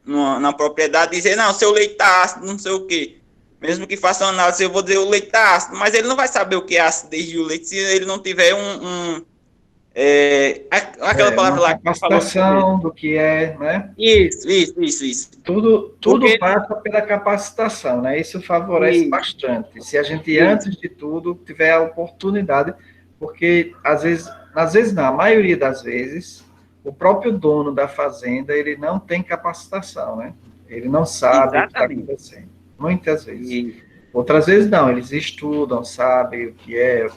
Speaker 4: na propriedade e dizer, não, seu leite está ácido, não sei o quê. Mesmo que faça uma análise, eu vou dizer o leite está ácido, mas ele não vai saber o que é acidez do leite se ele não tiver aquela palavra lá que falou.
Speaker 1: Capacitação do que é, né?
Speaker 4: Isso.
Speaker 1: Tudo passa pela capacitação, né? Isso favorece bastante. Se a gente, antes de tudo, tiver a oportunidade, porque às vezes não, a maioria das vezes, o próprio dono da fazenda, ele não tem capacitação, né? Ele não sabe o que está acontecendo. Muitas vezes. Outras vezes não, eles estudam, sabem o que é,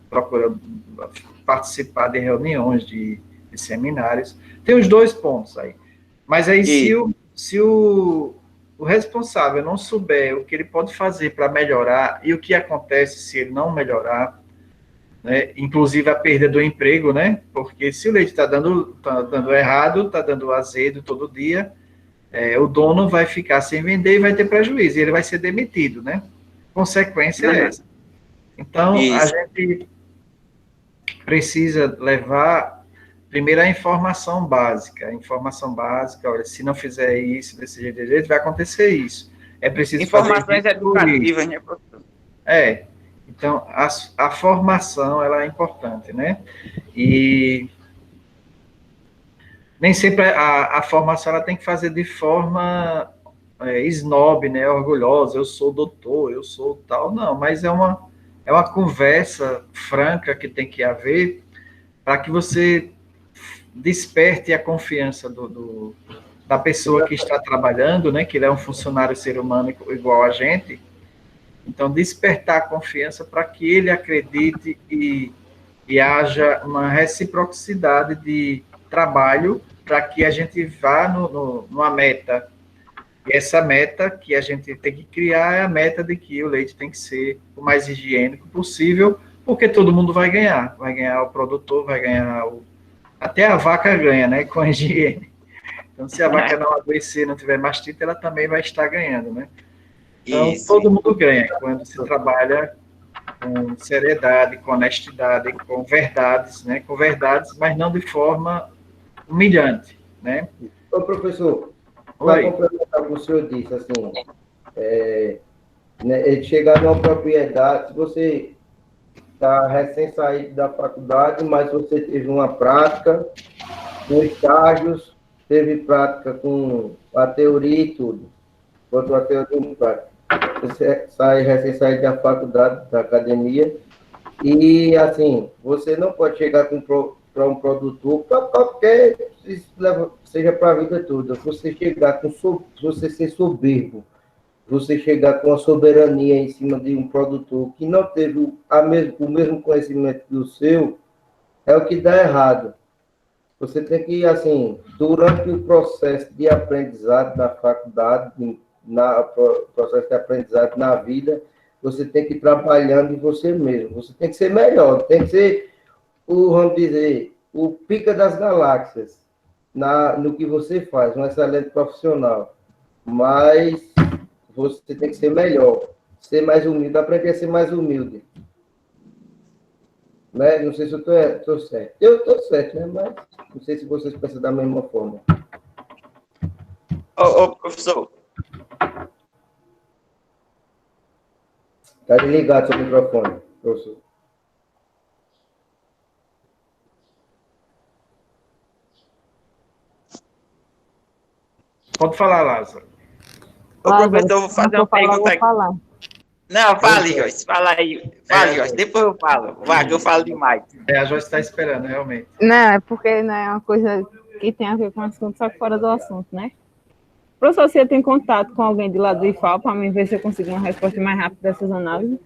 Speaker 1: procuram participar de reuniões, de seminários. Tem os dois pontos aí. Mas aí, se o responsável não souber o que ele pode fazer para melhorar e o que acontece se ele não melhorar, né? Inclusive a perda do emprego, né? Porque se o leite está dando errado, está dando azedo todo dia, o dono vai ficar sem vender e vai ter prejuízo, e ele vai ser demitido, né? Consequência é essa. Então, a gente precisa levar primeiro a informação básica. A informação básica, olha, se não fizer isso desse jeito, vai acontecer isso. É preciso
Speaker 4: informações educativas, né, professor?
Speaker 1: Então, a formação, ela é importante, né? E nem sempre a formação ela tem que fazer de forma snob, né? Orgulhosa, eu sou doutor, eu sou tal. Não, mas é uma conversa franca que tem que haver para que você desperte a confiança da pessoa que está trabalhando, né? Que ele é um funcionário ser humano igual a gente. Então, despertar a confiança para que ele acredite e haja uma reciprocidade de trabalho para que a gente vá numa meta. E essa meta que a gente tem que criar é a meta de que o leite tem que ser o mais higiênico possível, porque todo mundo vai ganhar. Vai ganhar o produtor, vai ganhar até a vaca ganha, né, com a higiene. Então, se a vaca não adoecer, não tiver mastite, ela também vai estar ganhando, né? Então, todo mundo ganha quando se trabalha com seriedade, com honestidade, com verdades, né? Com verdades, mas não de forma humilhante, né?
Speaker 2: Ô, professor, para complementar o que o senhor disse, assim, né, chegar numa propriedade, se você está recém saído da faculdade, mas você teve uma prática com estágios, teve prática com a teoria e tudo, botou a teoria em prática. Você recém saído da faculdade, da academia, e, assim, você não pode chegar para um produtor, para qualquer, seja para a vida toda, você chegar você ser soberbo, você chegar com a soberania em cima de um produtor que não teve o mesmo conhecimento que o seu, é o que dá errado. Você tem que, assim, durante o processo de aprendizado na faculdade, processo de aprendizado na vida, você tem que ir trabalhando em você mesmo. Você tem que ser melhor, tem que ser, vamos dizer, o pica das galáxias no que você faz, um excelente profissional. Mas você tem que ser melhor, ser mais humilde, aprender a ser mais humilde. Né? Não sei se eu estou certo. Eu estou certo, né? Mas não sei se vocês pensam da mesma forma.
Speaker 4: Ô, professor.
Speaker 2: Está desligado seu microfone, professor.
Speaker 1: Pode falar, Lázaro.
Speaker 4: Ô, professor, eu vou fazer uma pergunta aqui. Não, fale, Joyce. Fala aí. Fale, Joyce. Depois eu falo. Vai, que eu falo demais.
Speaker 1: A Joyce está esperando, realmente.
Speaker 3: Não, é porque não é uma coisa que tem a ver com o assunto, só que fora do assunto, né? Professor, você tem contato com alguém de lá do IFAL para mim ver se eu consigo uma resposta mais rápida dessas análises?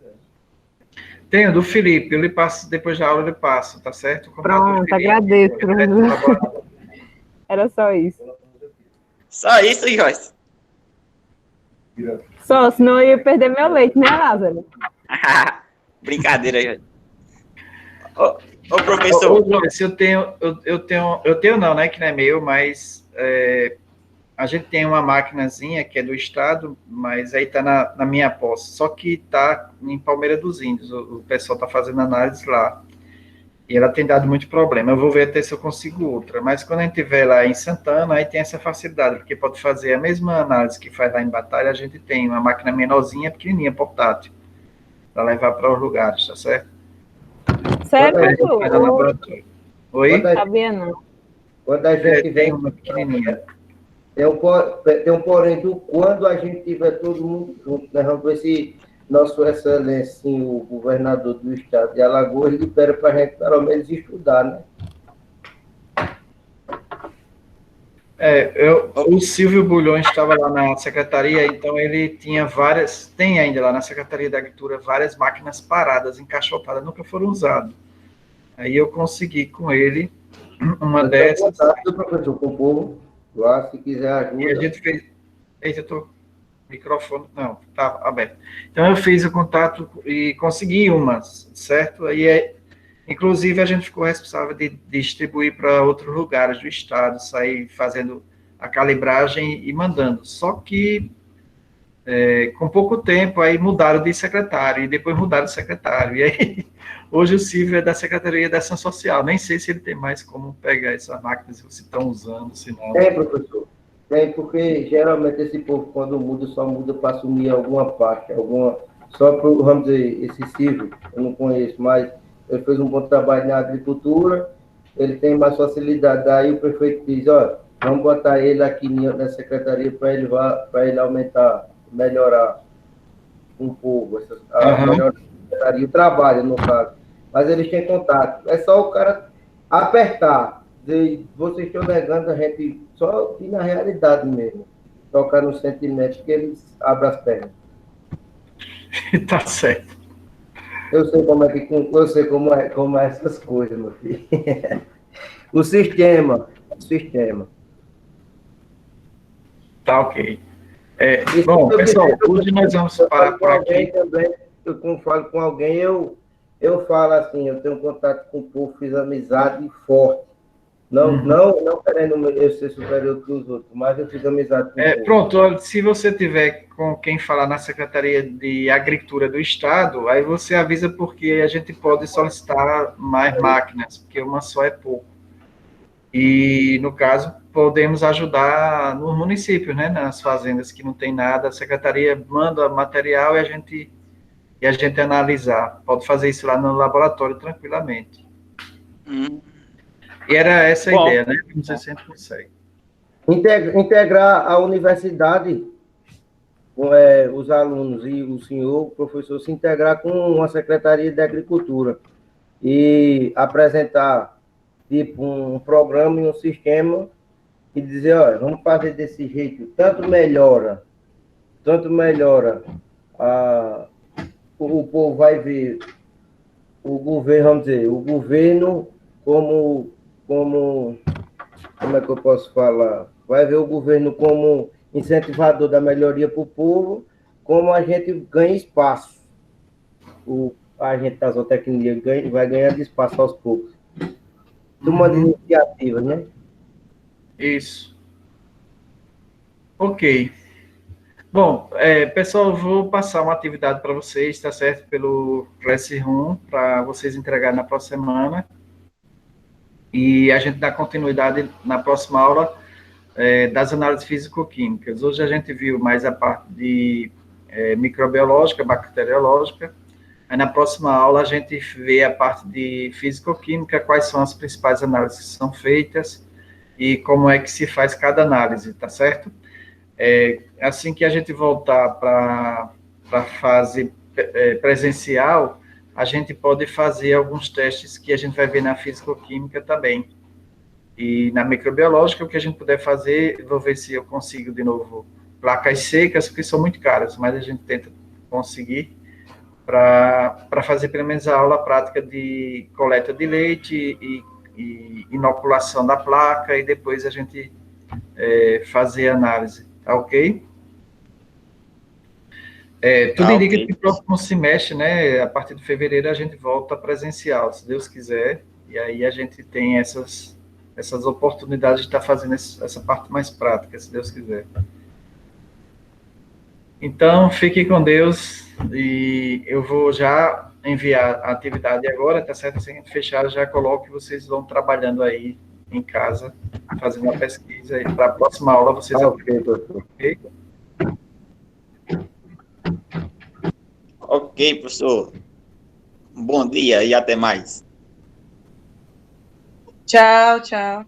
Speaker 1: Tenho, do Felipe. Eu lhe passo, depois da aula eu lhe passo, tá certo?
Speaker 3: Pronto, agradeço, professor. Era só isso.
Speaker 4: Só isso, Joyce?
Speaker 3: Só, senão eu ia perder meu leite, né, Lázaro?
Speaker 4: Brincadeira, Joyce. Ô, professor.
Speaker 1: Eu tenho não, né, que não é meu, mas a gente tem uma maquinazinha que é do Estado, mas aí está na minha posse, só que está em Palmeira dos Índios, o pessoal está fazendo análise lá, e ela tem dado muito problema. Eu vou ver até se eu consigo outra, mas quando a gente estiver lá em Santana, aí tem essa facilidade, porque pode fazer a mesma análise que faz lá em Batalha, a gente tem uma máquina menorzinha, pequenininha, portátil, para levar para os lugares, tá certo?
Speaker 3: Certo,
Speaker 1: Oi?
Speaker 3: Sabia não.
Speaker 2: Quando a gente
Speaker 1: tem uma pequenininha.
Speaker 2: Tem um porém do quando a gente tiver todo mundo junto, né? Vamos ver se nosso excelência, sim, o governador do estado de Alagoas, libera para a gente, pelo menos, estudar, né?
Speaker 1: O Silvio Bulhões estava lá na secretaria, então ele tinha tem ainda lá na Secretaria da Agricultura, várias máquinas paradas, encaixotadas, nunca foram usadas. Aí eu consegui com ele uma dessas.
Speaker 2: Professor, com o povo, lá, se quiser ajuda.
Speaker 1: E a gente fez... Eita, eu tô... Microfone... Não, tá aberto. Então eu fiz o contato e consegui uma, certo? Aí Inclusive, a gente ficou responsável de distribuir para outros lugares do estado, sair fazendo a calibragem e mandando. Só que, com pouco tempo, aí mudaram de secretário, e depois mudaram de secretário. E aí, hoje o Silvio é da Secretaria da Ação Social. Nem sei se ele tem mais como pegar essas máquinas, se estão usando, se não.
Speaker 2: Tem, professor. Tem, porque geralmente esse povo, quando muda, só muda para assumir alguma parte, só para, vamos dizer, esse Silvio, eu não conheço, mas ele fez um bom trabalho na agricultura, ele tem mais facilidade. Daí o prefeito diz, olha, vamos botar ele aqui na secretaria para ele aumentar, melhorar um pouco, melhorar a secretaria, o trabalho, no caso. Mas eles têm contato. É só o cara apertar. Vocês estão negando a gente só ir na realidade mesmo. Tocar no sentimento que eles abrem as pernas.
Speaker 1: Tá certo.
Speaker 2: Eu sei como é essas coisas, meu filho. O sistema.
Speaker 1: Tá ok. Bom, pessoal, hoje nós vamos parar por aqui.
Speaker 2: Também, quando falo com alguém, eu falo assim, eu tenho contato com o povo, fiz amizade forte. Não querendo eu ser superior que os outros, mas eu fiz amizade com o povo.
Speaker 1: Pronto, se você tiver com quem falar na Secretaria de Agricultura do Estado, aí você avisa, porque a gente pode solicitar mais máquinas, porque uma só é pouco. E, no caso, podemos ajudar nos municípios, né, nas fazendas que não tem nada, a Secretaria manda material e a gente analisar. Pode fazer isso lá no laboratório tranquilamente. E era essa a ideia, né? Que você sempre consegue.
Speaker 2: Integrar a universidade, os alunos e o senhor, o professor, se integrar com uma Secretaria de Agricultura e apresentar, tipo, um programa e um sistema e dizer, olha, vamos fazer desse jeito, tanto melhora, o povo vai ver o governo, vamos dizer, o governo como é que eu posso falar? Vai ver o governo como incentivador da melhoria para o povo, como a gente ganha espaço. A gente da zootecnia vai ganhando espaço aos poucos. Uma iniciativa, né?
Speaker 1: Isso. Ok. Bom, pessoal, eu vou passar uma atividade para vocês, tá certo? Pelo Classroom, para vocês entregarem na próxima semana. E a gente dá continuidade na próxima aula das análises físico-químicas. Hoje a gente viu mais a parte de microbiológica, bacteriológica. Aí na próxima aula a gente vê a parte de físico-química, quais são as principais análises que são feitas e como é que se faz cada análise, tá certo? Assim que a gente voltar para a fase presencial, a gente pode fazer alguns testes que a gente vai ver na físico-química também. E na microbiológica, o que a gente puder fazer, vou ver se eu consigo, de novo, placas secas, porque são muito caras, mas a gente tenta conseguir para fazer pelo menos a aula prática de coleta de leite e inoculação da placa, e depois a gente fazer a análise, tá ok? Tudo indica que o próximo semestre, né, a partir de fevereiro, a gente volta presencial, se Deus quiser, e aí a gente tem essas oportunidades de estar fazendo essa parte mais prática, se Deus quiser. Então, fique com Deus, e eu vou já enviar a atividade agora, tá certo? Se a gente fechar, já coloco que vocês vão trabalhando aí em casa, fazendo uma pesquisa, e para a próxima aula vocês... Ok?
Speaker 4: Ok, professor. Bom dia e até mais.
Speaker 5: Tchau, tchau.